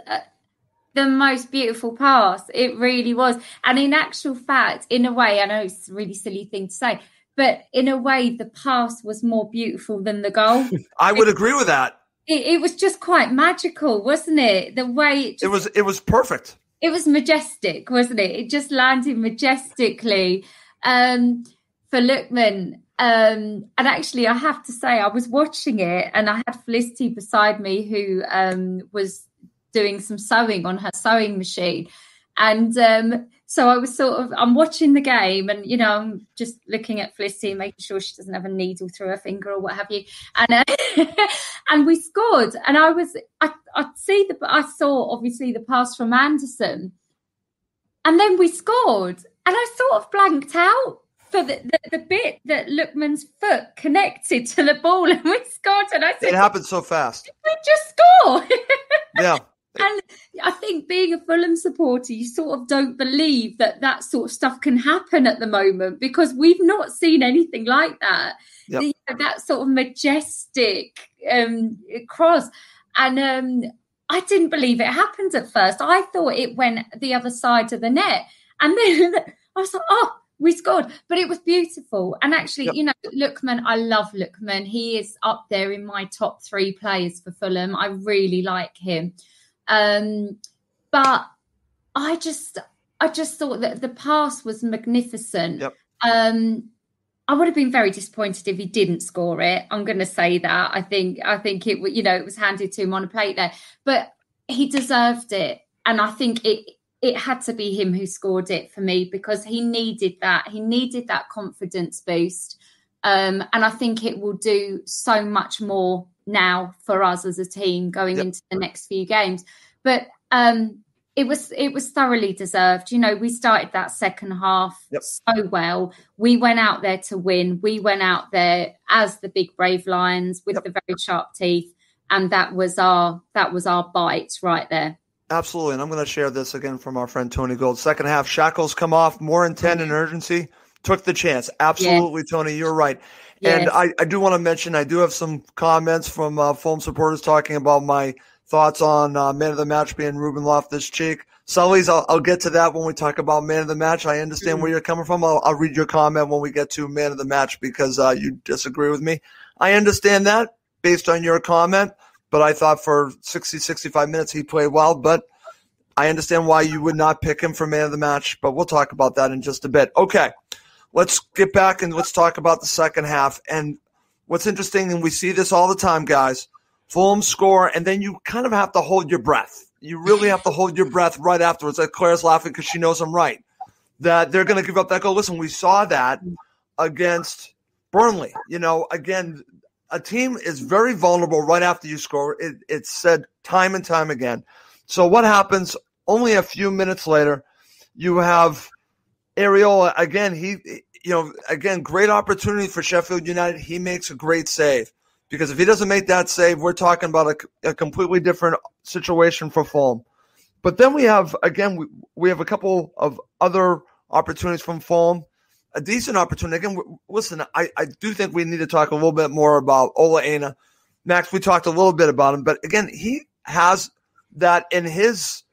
the most beautiful pass. It really was. And in actual fact, in a way, I know it's a really silly thing to say, but in a way, the pass was more beautiful than the goal. I would agree with that. It was just quite magical, wasn't it? The way it was perfect. It was majestic, wasn't it? It just landed majestically for Lookman. And actually, I have to say, I was watching it and I had Felicity beside me who was doing some sewing on her sewing machine. And so I was I'm watching the game and, I'm just looking at Felicity, making sure she doesn't have a needle through her finger or what have you. And and we scored. And I saw obviously the pass from Anderson. And then we scored. And I sort of blanked out for the bit that Lookman's foot connected to the ball and we scored. And I said, it happened so fast. We just scored. Yeah. And I think being a Fulham supporter, you sort of don't believe that sort of stuff can happen at the moment because we've not seen anything like that. Yep. That sort of majestic cross. And I didn't believe it happened at first. I thought it went the other side of the net. And then I was like, oh, we scored. But it was beautiful. And actually, Lookman, I love Lookman. He is up there in my top 3 players for Fulham. I really like him. But I just thought that the pass was magnificent. Yep. I would have been very disappointed if he didn't score it. I'm going to say that. I think it, it was handed to him on a plate there, but he deserved it. And I think it had to be him who scored it for me because he needed that. He needed that confidence boost. And I think it will do so much more now for us as a team going into the next few games. But it was thoroughly deserved. We started that second half so well. We went out there to win. We went out there as the big brave Lions with the very sharp teeth, and that was our bite right there. Absolutely, and I'm going to share this again from our friend Tony Gold. Second half, shackles come off, more intent and urgency. Took the chance. Absolutely, Tony, you're right. Yes. And I do want to mention, I do have some comments from Fulham supporters talking about my thoughts on man of the match being Ruben Loftus-Cheek. Sully's, I'll get to that when we talk about man of the match. I understand where you're coming from. I'll read your comment when we get to man of the match because you disagree with me. I understand that based on your comment, but I thought for 60, 65 minutes he played well, but I understand why you would not pick him for man of the match, but we'll talk about that in just a bit. Okay. Let's get back and let's talk about the second half. And what's interesting, and we see this all the time, guys, Fulham score, and then you kind of have to hold your breath. You really have to hold your breath right afterwards. Like Claire's laughing because she knows I'm right, that they're going to give up that goal. Listen, we saw that against Burnley. Again, a team is very vulnerable right after you score. It's said time and time again. So what happens? Only a few minutes later, you have Areola, again, great opportunity for Sheffield United. He makes a great save because if he doesn't make that save, we're talking about a completely different situation for Fulham. But then we have, again, we have a couple of other opportunities from Fulham, a decent opportunity. Again, listen, I do think we need to talk a little bit more about Ola Aina. Max, we talked a little bit about him, but again, he has that in his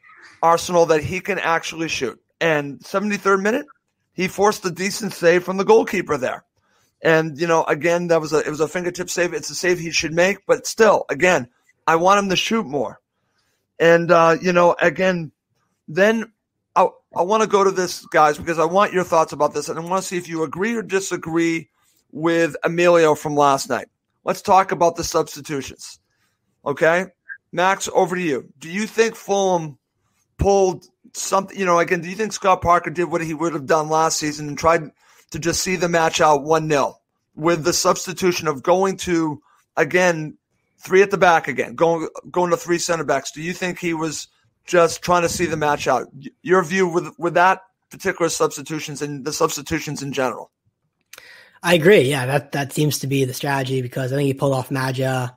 arsenal that he can actually shoot. And 73rd minute, he forced a decent save from the goalkeeper there. And, again, it was a fingertip save. It's a save he should make, but still, again, I want him to shoot more. And, again, then I want to go to this, guys, because I want your thoughts about this, and I want to see if you agree or disagree with Emilio from last night. Let's talk about the substitutions. Okay? Max, over to you. Do you think Fulham pulled something, again, do you think Scott Parker did what he would have done last season and tried to just see the match out 1-0 with the substitution of going to, again, 3 at the back again, going to 3 center backs? Do you think he was just trying to see the match out? Your view with that particular substitutions and the substitutions in general? I agree. Yeah, that seems to be the strategy because I think he pulled off Maja,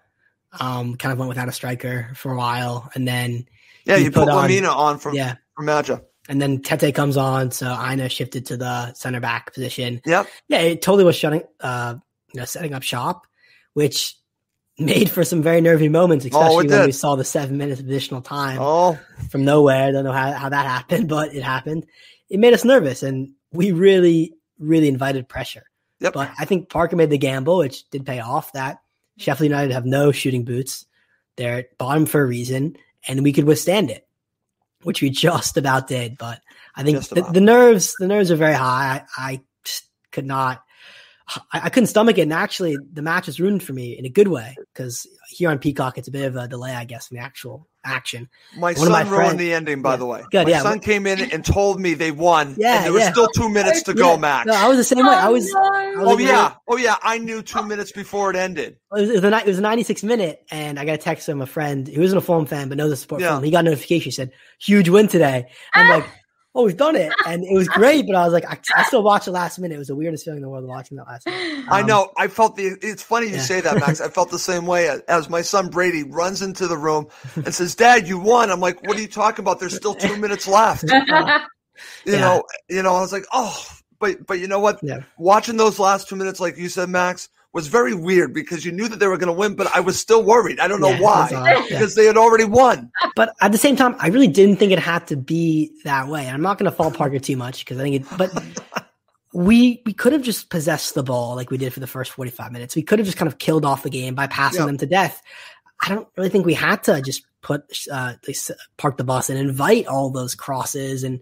kind of went without a striker for a while, and then you put Lamina on from Maja. And then Tete comes on, so Aina shifted to the center back position. Yep. Yeah, it totally was setting up shop, which made for some very nervy moments, especially when we saw the 7 minutes of additional time from nowhere. I don't know how that happened, but it happened. It made us nervous, and we really, really invited pressure. Yep. But I think Parker made the gamble, which did pay off, that Sheffield United have no shooting boots. They're at bottom for a reason, and we could withstand it, which we just about did. But I think the nerves are very high. I just could not. I couldn't stomach it, and actually the match was ruined for me in a good way, because here on Peacock it's a bit of a delay, I guess, from the actual action. My son ruined the ending, by the way. Good, my son came in and told me they won, and there was still 2 minutes to go, Max. No, I was the same way. I was I knew 2 minutes before it ended. It was a 96 minute, and I got a text from a friend who isn't a Fulham fan but knows the sport. Fulham. He got a notification. He said, "Huge win today." I'm like, "Oh, we've done it," and it was great. But I was like, I still watched the last minute. It was the weirdest feeling in the world watching that last minute. I know. I felt it's funny you say that, Max. I felt the same way as my son Brady runs into the room and says, "Dad, you won." I'm like, "What are you talking about? There's still 2 minutes left." You know, I was like, "Oh," but you know what? Yeah. Watching those last 2 minutes, like you said, Max, was very weird, because you knew that they were going to win, but I was still worried. I don't know why, because they had already won. But at the same time, I really didn't think it had to be that way. I'm not going to fault Parker too much, because I think but we could have just possessed the ball like we did for the first 45 minutes. We could have just kind of killed off the game by passing them to death. I don't really think we had to just park the bus and invite all those crosses and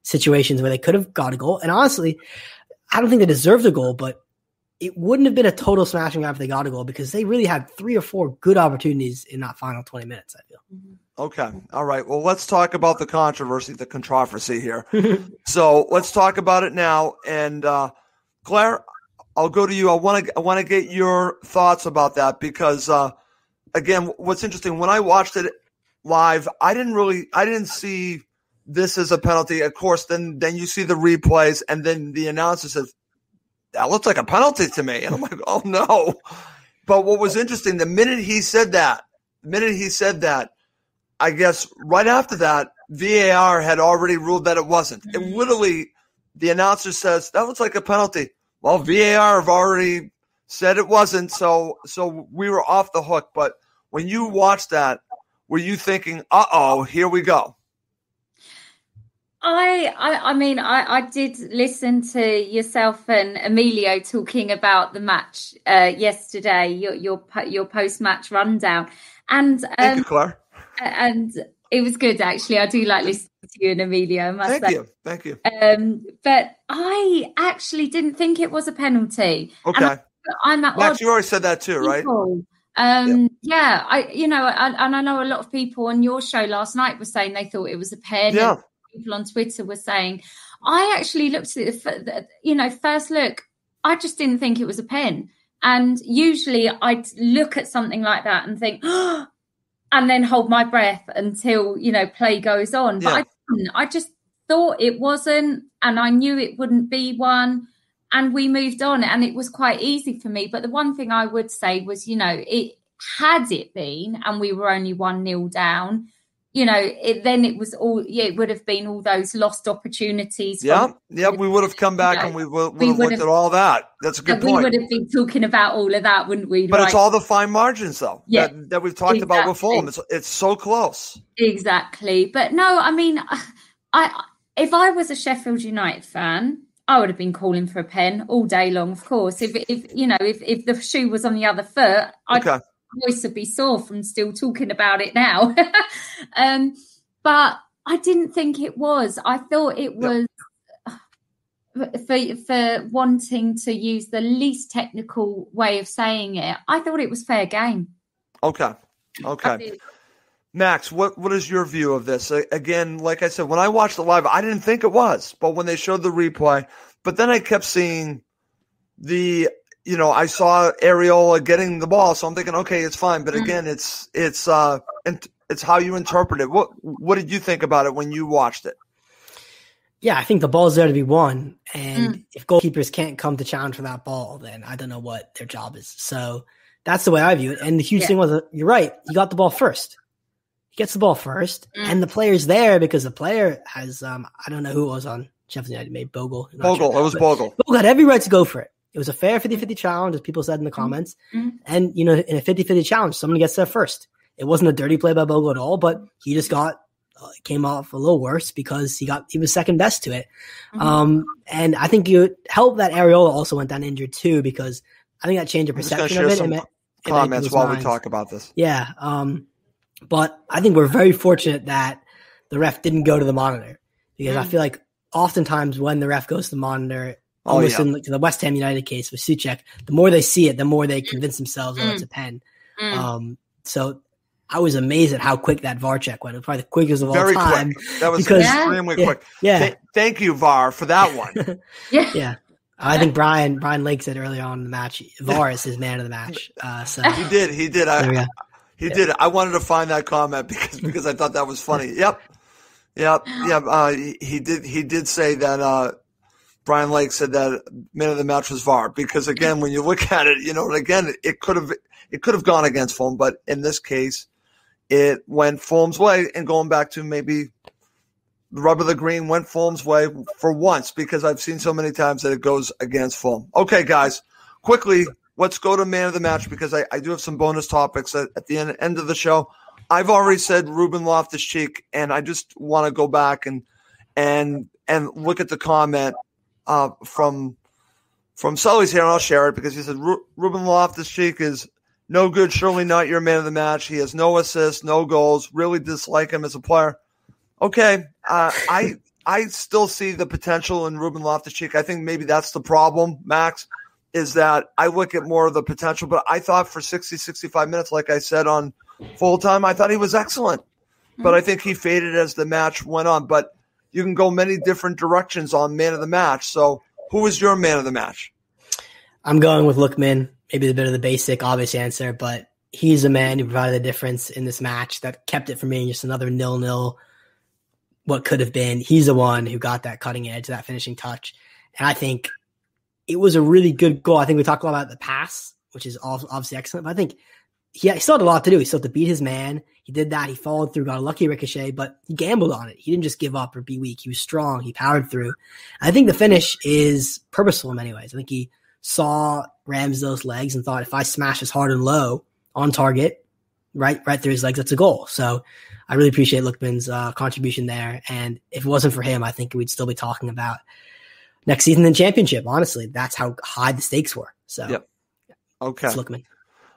situations where they could have got a goal. And honestly, I don't think they deserved a goal, but it wouldn't have been a total smashing job if they got a goal, because they really had 3 or 4 good opportunities in that final 20 minutes, I feel. Okay. All right. Well, let's talk about the controversy here. So let's talk about it now. And Claire, I'll go to you. I want to get your thoughts about that, because again, what's interesting, when I watched it live, I didn't see this as a penalty. Of course, then you see the replays, and then the announcer says, "That looks like a penalty to me." And I'm like, "Oh no." But what was interesting, the minute he said that, I guess right after that, VAR had already ruled that it wasn't. And literally, the announcer says, "That looks like a penalty." Well, VAR have already said it wasn't, so we were off the hook. But when you watched that, were you thinking, "Uh-oh, here we go"? I mean, I did listen to yourself and Emilio talking about the match yesterday, your post-match rundown, and thank you, Claire. And it was good, actually. I do like listening to you and Emilio, I must say. Thank you. But I actually didn't think it was a penalty. Okay. I'm at Max, you already said that too, right? Yeah, I know a lot of people on your show last night were saying they thought it was a pen. Yeah. People on Twitter were saying, I actually looked at it, first look, I just didn't think it was a pen. And usually I'd look at something like that and think, oh, and then hold my breath until, play goes on. But I didn't. I just thought it wasn't, and I knew it wouldn't be one, and we moved on, and it was quite easy for me. But the one thing I would say was, had it been, and we were only 1-0 down, it was all, it would have been all those lost opportunities. We would have come back and we would have looked at all that. That's a good point. We would have been talking about all of that, wouldn't we? But it's all the fine margins, though, that we've talked about with Fulham. It's so close. Exactly. But no, I mean, if I was a Sheffield United fan, I would have been calling for a pen all day long, of course. If the shoe was on the other foot, voice would be sore from still talking about it now. But I didn't think it was. I thought it was for wanting to use the least technical way of saying it. I thought it was fair game. Okay. Max, what is your view of this? Again, like I said, when I watched it live, I didn't think it was, but when they showed the replay, but then I kept seeing I saw Areola getting the ball, so I'm thinking, okay, it's fine. But again, it's how you interpret it. What did you think about it when you watched it? Yeah, I think the ball's there to be won, and if goalkeepers can't come to challenge for that ball, then I don't know what their job is. So that's the way I view it. And the huge thing was, you're right, he got the ball first. He gets the ball first, and the player's there because the player has I don't know who it was on Sheffield United, maybe Bogle. Bogle, it was Bogle. Bogle had every right to go for it. It was a fair 50-50 challenge, as people said in the comments. Mm-hmm. And, in a 50-50 challenge, someone gets there first. It wasn't a dirty play by Bogle at all, but he just came off a little worse because he was second best to it. Mm-hmm. And I think it helped that Areola also went down injured too, because I think that changed the perception of it. Comments while we talk about this. Yeah. But I think we're very fortunate that the ref didn't go to the monitor, because I feel like oftentimes when the ref goes to the monitor, almost in the West Ham United case with Suchek, the more they see it, the more they convince themselves that it's a pen. So I was amazed at how quick that VAR check went. It was probably the quickest of all time. Quick. That was extremely quick. Yeah. Thank you, VAR, for that one. Yeah. I think Brian Lake said earlier on in the match, VAR is his man of the match. So He did. He did. I wanted to find that comment because I thought that was funny. Yep. He did say that Brian Lake said that man of the match was VAR, because again, when you look at it, again, it could have gone against Fulham, but in this case, it went Fulham's way. And going back to maybe the rub of the green went Fulham's way for once, because I've seen so many times that it goes against Fulham. Okay, guys, quickly, let's go to man of the match, because I do have some bonus topics at the end of the show. I've already said Ruben Loftus-Cheek, and I just want to go back and look at the comment from Sully's here, and I'll share it, because he said Ruben Loftus-Cheek is no good, surely not your man of the match. He has no assists, no goals, really dislike him as a player. Okay, I still see the potential in Ruben Loftus-Cheek. I think maybe that's the problem, Max, is that I look at more of the potential, but I thought for 60, 65 minutes, like I said on full time, I thought he was excellent. But I think he faded as the match went on. But you can go many different directions on man of the match. So who is your man of the match? I'm going with Lookman. Maybe a bit of the basic, obvious answer, but he's a man who provided the difference in this match that kept it from being just another 0-0, what could have been. He's the one who got that cutting edge, that finishing touch. And I think it was a really good goal. I think we talked a lot about the pass, which is obviously excellent, but I think he still had a lot to do. He still had to beat his man. He did that. He followed through, got a lucky ricochet, but he gambled on it. He didn't just give up or be weak. He was strong. He powered through. I think the finish is purposeful in many ways. I think he saw Ramsdale's legs and thought, if I smash this hard and low on target, right through his legs, that's a goal. So I really appreciate Lookman's contribution there. And if it wasn't for him, I think we'd still be talking about next season in championship. Honestly, that's how high the stakes were. So, yep. Okay. It's Lookman.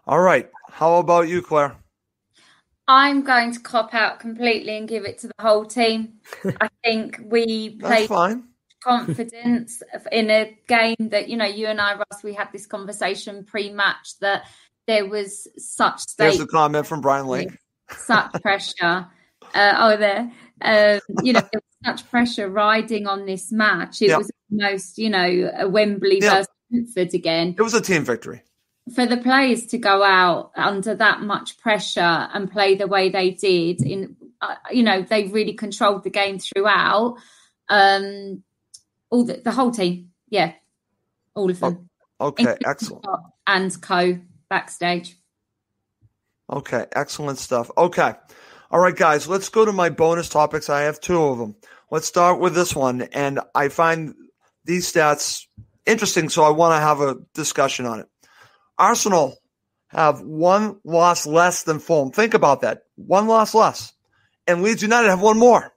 All right. How about you, Claire? I'm going to cop out completely and give it to the whole team. I think we played confidence in a game that, you and I, Russ, we had this conversation pre-match that there was such There's a comment from Brian Lake. Such pressure. There was such pressure riding on this match. It was almost, a Wembley versus Brentford again. It was a team victory. For the players to go out under that much pressure and play the way they did, they really controlled the game throughout. The whole team, all of them. Okay, excellent. And co backstage. Okay, excellent stuff. Okay, all right, guys, let's go to my bonus topics. I have two of them. Let's start with this one, and I find these stats interesting, so I want to have a discussion on it. Arsenal have one loss less than Fulham. Think about that. One loss less. And Leeds United have one more.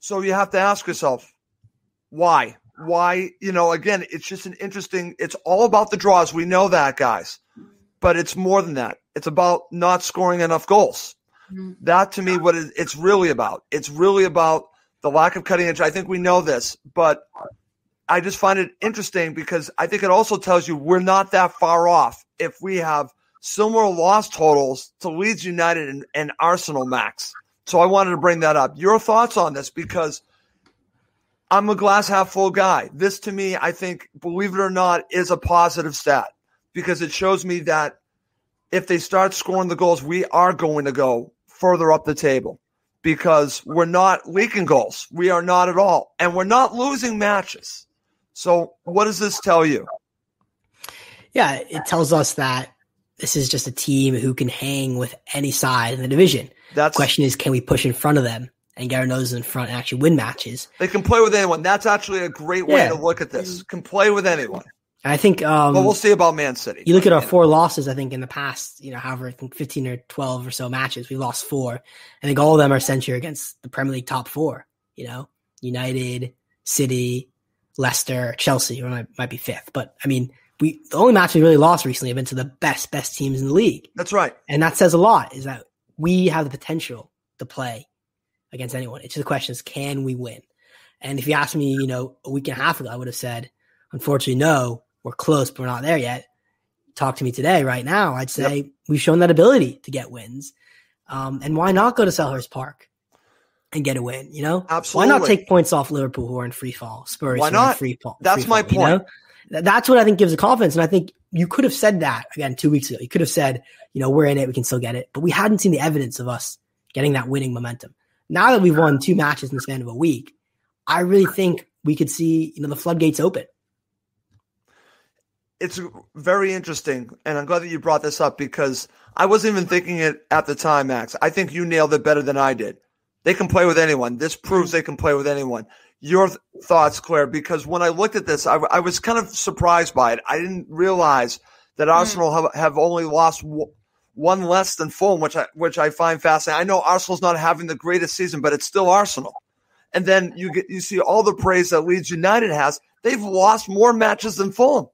So you have to ask yourself, why? Why? Again, it's just it's all about the draws. We know that, guys. But it's more than that. It's about not scoring enough goals. Mm-hmm. That, to me, what it's really about. It's really about the lack of cutting edge. I think we know this, but I just find it interesting because I think it also tells you we're not that far off if we have similar loss totals to Leeds United and Arsenal, Max. So I wanted to bring that up. Your thoughts on this, because I'm a glass half full guy. This, to me, I think, believe it or not, is a positive stat because it shows me that if they start scoring the goals, we are going to go further up the table because we're not leaking goals. We are not at all. And we're not losing matches. So what does this tell you? Yeah, it tells us that this is just a team who can hang with any side in the division. The question is, can we push in front of them and get our noses in front and actually win matches? They can play with anyone. That's actually a great way to look at this. Can play with anyone. I think well, we'll see about Man City. You look at our 4 losses, I think, in the past, however, I think 15 or 12 or so matches, we lost 4. I think all of them are centered against the Premier League top 4, United, City, Leicester, Chelsea, or might be 5th. But, I mean, the only match we really lost recently have been to the best teams in the league. That's right. And that says a lot, is that we have the potential to play against anyone. It's just the question is, can we win? And if you asked me, a week and a half ago, I would have said, unfortunately, no, we're close, but we're not there yet. Talk to me today, right now, I'd say we've shown that ability to get wins. And why not go to Selhurst Park and get a win, Absolutely. Why not take points off Liverpool, who are in free fall, Spurs, why who are not? in free fall? That's my point. That's what I think gives the confidence. And I think you could have said that, again, 2 weeks ago. You could have said, we're in it, we can still get it. But we hadn't seen the evidence of us getting that winning momentum. Now that we've won 2 matches in the span of a week, I really think we could see, the floodgates open. It's very interesting, and I'm glad that you brought this up because I wasn't even thinking it at the time, Max. I think you nailed it better than I did. They can play with anyone. This proves they can play with anyone. Your thoughts, Claire, because when I looked at this, I was kind of surprised by it. I didn't realize that Arsenal have only lost one less than Fulham, which I find fascinating. I know Arsenal's not having the greatest season, but it's still Arsenal. And then you see all the praise that Leeds United has. They've lost more matches than Fulham.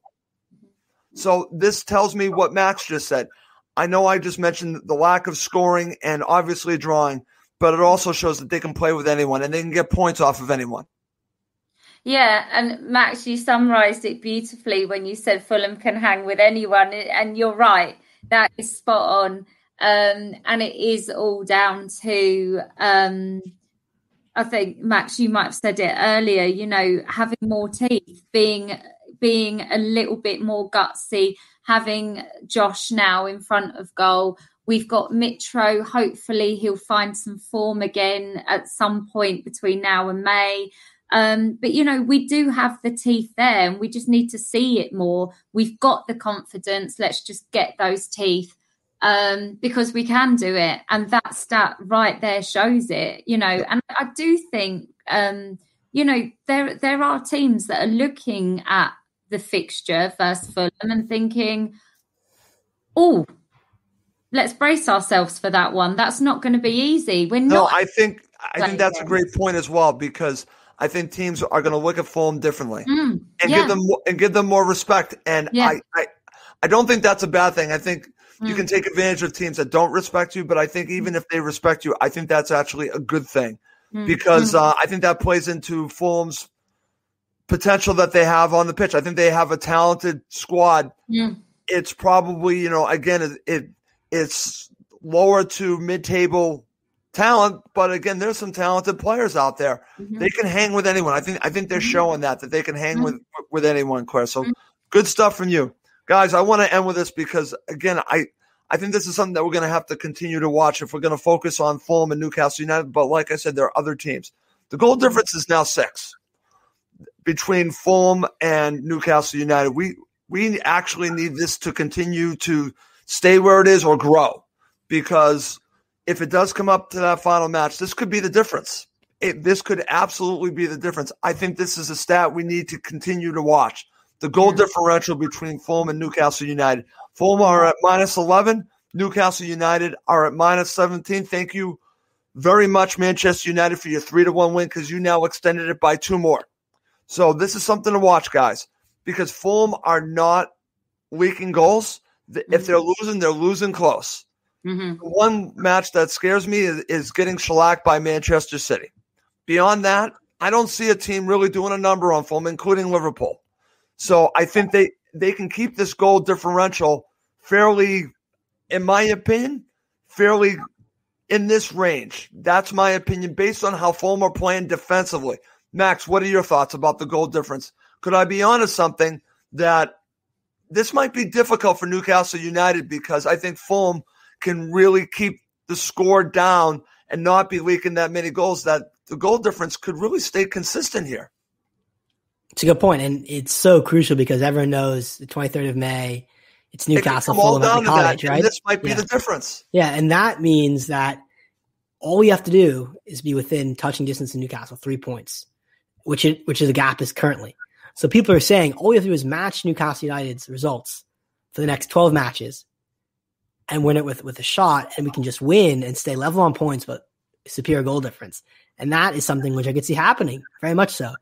So this tells me what Max just said. I know I just mentioned the lack of scoring and obviously drawing, but it also shows that they can play with anyone and they can get points off of anyone. Yeah, and Max, you summarised it beautifully when you said Fulham can hang with anyone, and you're right. That is spot on, and it is all down to, I think, Max, you might have said it earlier, having more teeth, being a little bit more gutsy, having Josh now in front of goal. We've got Mitro. Hopefully he'll find some form again at some point between now and May. But, we do have the teeth there and we just need to see it more. We've got the confidence. Let's just get those teeth because we can do it. And that stat right there shows it, and I do think, there are teams that are looking at the fixture versus Fulham and thinking, oh, let's brace ourselves for that one. That's not going to be easy. I think that's a great point as well, because I think teams are going to look at Fulham differently and give them more respect. And I don't think that's a bad thing. I think you can take advantage of teams that don't respect you, but I think even if they respect you, I think that's actually a good thing because I think that plays into Fulham's potential that they have on the pitch. I think they have a talented squad. Yeah. It's probably, again, it's lower to mid-table talent, but again, there's some talented players out there. Mm-hmm. They can hang with anyone. I think they're showing that they can hang with anyone, Claire. So good stuff from you. Guys, I want to end with this because, again, I think this is something that we're going to have to continue to watch if we're going to focus on Fulham and Newcastle United. But like I said, there are other teams. The goal difference is now 6 between Fulham and Newcastle United. We actually need this to continue to stay where it is or grow, because if it does come up to that final match, this could be the difference. This could absolutely be the difference. I think this is a stat we need to continue to watch. The goal differential between Fulham and Newcastle United. Fulham are at -11. Newcastle United are at -17. Thank you very much, Manchester United, for your 3-1 win, because you now extended it by 2 more. So this is something to watch, guys, because Fulham are not leaking goals. If they're losing close. Mm-hmm. The one match that scares me is getting shellacked by Manchester City. Beyond that, I don't see a team really doing a number on Fulham, including Liverpool. So I think they can keep this goal differential fairly, in my opinion, fairly in this range. That's my opinion based on how Fulham are playing defensively. Max, what are your thoughts about the goal difference? Could I be onto something that this might be difficult for Newcastle United, because I think Fulham can really keep the score down and not be leaking that many goals, that the goal difference could really stay consistent here? It's a good point, and it's so crucial because everyone knows the 23rd of May, it's Newcastle Fulham at the Cottage, right? This might be the difference. Yeah, and that means that all we have to do is be within touching distance of Newcastle, 3 points, which is the gap is currently. So people are saying all we have to do is match Newcastle United's results for the next 12 matches and win it with a shot, and we can just win and stay level on points, but superior goal difference. And that is something which I could see happening, very much so.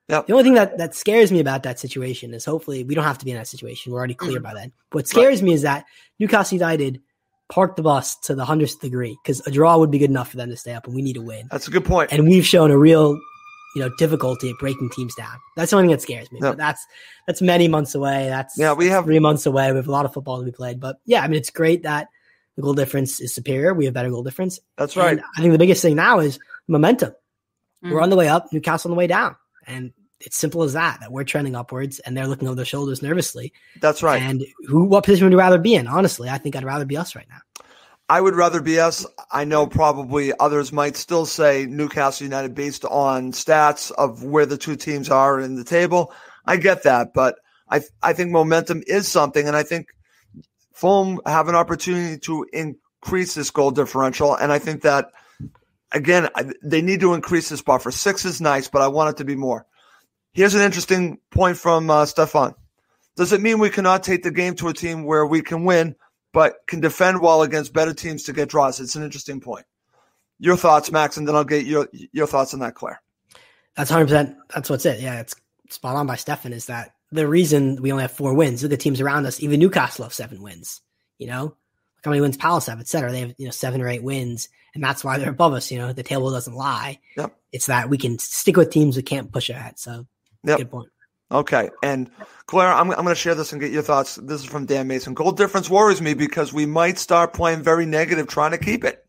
Yep. The only thing that scares me about that situation is hopefully we don't have to be in that situation. We're already clear by then. What scares me is that Newcastle United parked the bus to the 100th degree, because a draw would be good enough for them to stay up, and we need a win. That's a good point. And we've shown a real difficulty at breaking teams down. That's the only thing that scares me. Yep. But that's many months away. We have 3 months away. We have a lot of football to be played. But yeah, I mean, it's great that the goal difference is superior. We have better goal difference. That's right. And I think the biggest thing now is momentum. We're on the way up, Newcastle on the way down. And it's simple as that we're trending upwards and they're looking over their shoulders nervously. That's right. And what position would you rather be in? Honestly, I think I'd rather be us right now. I would rather be us. I know probably others might still say Newcastle United based on stats of where the two teams are in the table. I get that, but I think momentum is something, and I think Fulham have an opportunity to increase this goal differential, and I think that, again, they need to increase this buffer. 6 is nice, but I want it to be more. Here's an interesting point from Stefan. Does it mean we cannot take the game to a team where we can win, but can defend well against better teams to get draws? It's an interesting point. Your thoughts, Max, and then I'll get your thoughts on that, Claire. That's 100%. That's what's it. Yeah, it's spot on by Stefan, is that the reason we only have 4 wins, look at teams around us, even Newcastle have 7 wins, Look how many wins Palace have, et cetera. They have, 7 or 8 wins, and that's why they're above us. The table doesn't lie. Yep. It's that we can stick with teams that can't push ahead. So, Good point. Okay. And Claire, I'm going to share this and get your thoughts. This is from Dan Mason. Goal difference worries me because we might start playing very negative trying to keep it.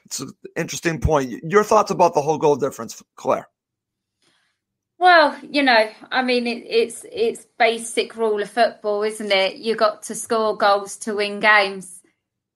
It's an interesting point. Your thoughts about the whole goal difference, Claire? Well, I mean, it's basic rule of football, isn't it? You got to score goals to win games.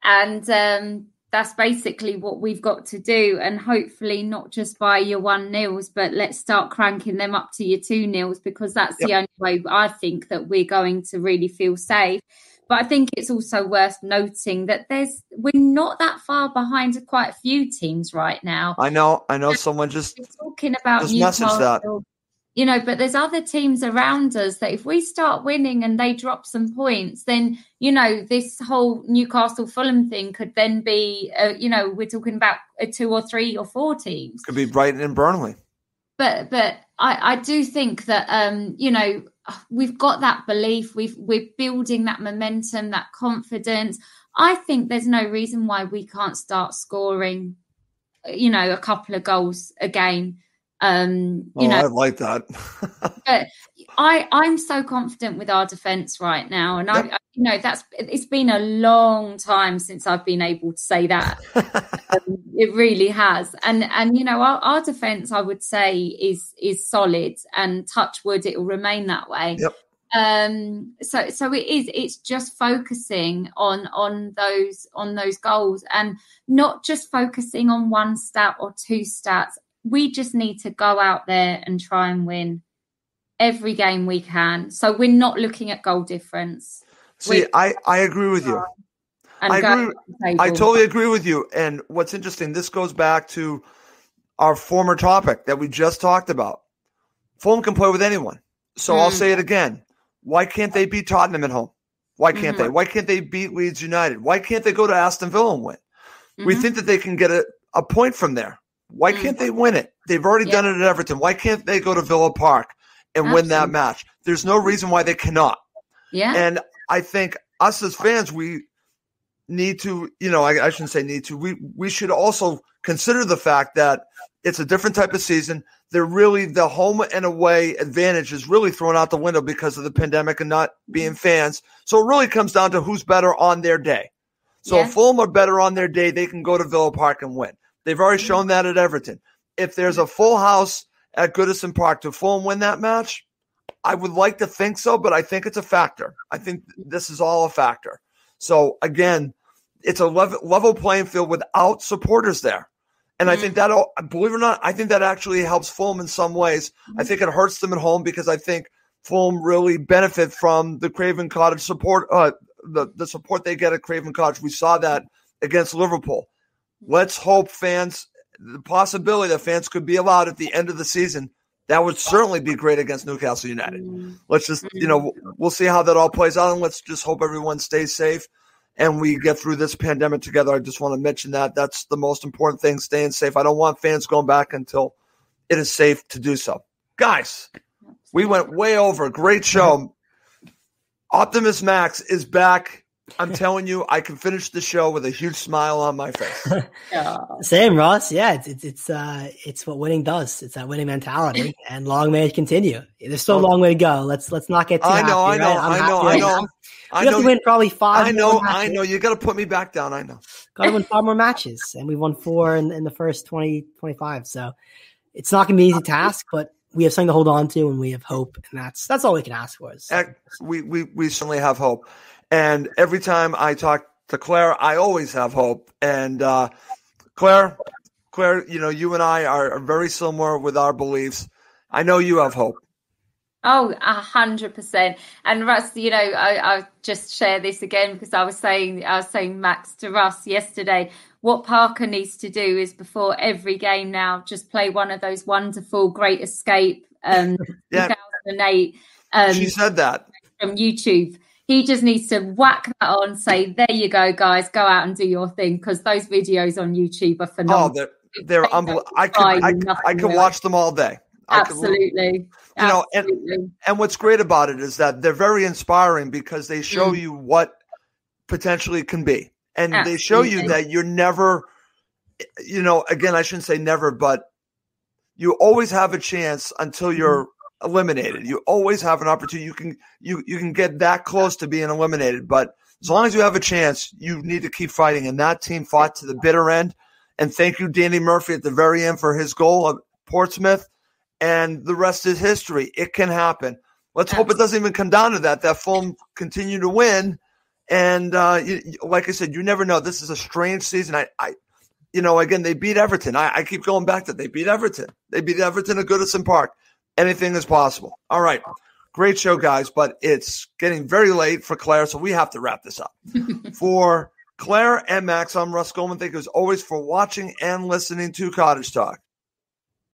And that's basically what we've got to do. And hopefully not just by your 1-0s, but let's start cranking them up to your 2-0s, because that's the only way I think that we're going to really feel safe. But I think it's also worth noting that we're not that far behind quite a few teams right now. I know. Someone just talking about just messaged that. But there's other teams around us that if we start winning and they drop some points, then, this whole Newcastle Fulham thing could then be, we're talking about 2 or 3 or 4 teams. Could be Brighton and Burnley. But I do think that, we've got that belief. We're building that momentum, that confidence. I think there's no reason why we can't start scoring, a couple of goals a game. I like that. But I'm so confident with our defence right now, and it's been a long time since I've been able to say that. It really has, and our defence, I would say, is solid, and touch wood, it will remain that way. Yep. So it is. It's just focusing on those goals, and not just focusing on 1 stat or 2 stats. We just need to go out there and try and win every game we can. So we're not looking at goal difference. See, I agree with you. I totally agree with you. And what's interesting, this goes back to our former topic that we just talked about. Fulham can play with anyone. So I'll say it again. Why can't they beat Tottenham at home? Why can't they? Why can't they beat Leeds United? Why can't they go to Aston Villa and win? We think that they can get a point from there. Why can't they win it? They've already done it at Everton. Why can't they go to Villa Park and win that match? There's no reason why they cannot. Yeah. And I think us as fans, we need to, I shouldn't say need to, we should also consider the fact that it's a different type of season. The home and away advantage is really thrown out the window because of the pandemic and not being fans. So it really comes down to who's better on their day. So if Fulham are better on their day, they can go to Villa Park and win. They've already shown that at Everton. If there's a full house at Goodison Park, to Fulham win that match, I would like to think so, but I think it's a factor. I think this is all a factor. So, again, it's a level playing field without supporters there. And I think that, believe it or not, I think that actually helps Fulham in some ways. I think it hurts them at home because I think Fulham really benefit from the Craven Cottage support, the support they get at Craven Cottage. We saw that against Liverpool. Let's hope the possibility that fans could be allowed at the end of the season That would certainly be great against Newcastle United. Let's just, we'll see how that all plays out, and let's just hope everyone stays safe and we get through this pandemic together. I just want to mention that. That's the most important thing, staying safe. I don't want fans going back until it is safe to do so. Guys, we went way over. Great show. Optimus Max is back. I'm telling you, I can finish the show with a huge smile on my face. Same, Ross. Yeah, it's what winning does. It's that winning mentality, and long may it continue. There's still a long way to go. Let's not get too happy. I know. We have to win probably 5 more matches. I know. You got to put me back down. I know. Got to win 5 more matches, and we won 4 in the first 25. So it's not going to be an easy task, but we have something to hold on to, and we have hope, and that's all we can ask for. We certainly have hope. And every time I talk to Claire, I always have hope. And Claire, you and I are very similar with our beliefs. I know you have hope. Oh, 100%. And Russ, I'll just share this again because I was saying Max to Russ yesterday. What Parker needs to do is before every game now, just play one of those wonderful Great Escape 2008. She said that from YouTube. He just needs to whack that on, say, there you go, guys, go out and do your thing, because those videos on YouTube are phenomenal. Oh, they're unbelievable. I could watch them all day. Absolutely. And what's great about it is that they're very inspiring because they show you what potentially can be. And they show you that you're never, again, I shouldn't say never, but you always have a chance until you're eliminated. You always have an opportunity. You can get that close to being eliminated, but as long as you have a chance, you need to keep fighting. And that team fought to the bitter end. And thank you, Danny Murphy, at the very end for his goal of Portsmouth. And the rest is history. It can happen. Let's hope it doesn't even come down to that Fulham continue to win. And like I said, you never know. This is a strange season. Again, they beat Everton. I keep going back to they beat Everton. They beat Everton at Goodison Park. Anything is possible. All right. Great show, guys, but it's getting very late for Claire, so we have to wrap this up. For Claire and Max, I'm Russ Goldman. Thank you as always for watching and listening to Cottage Talk.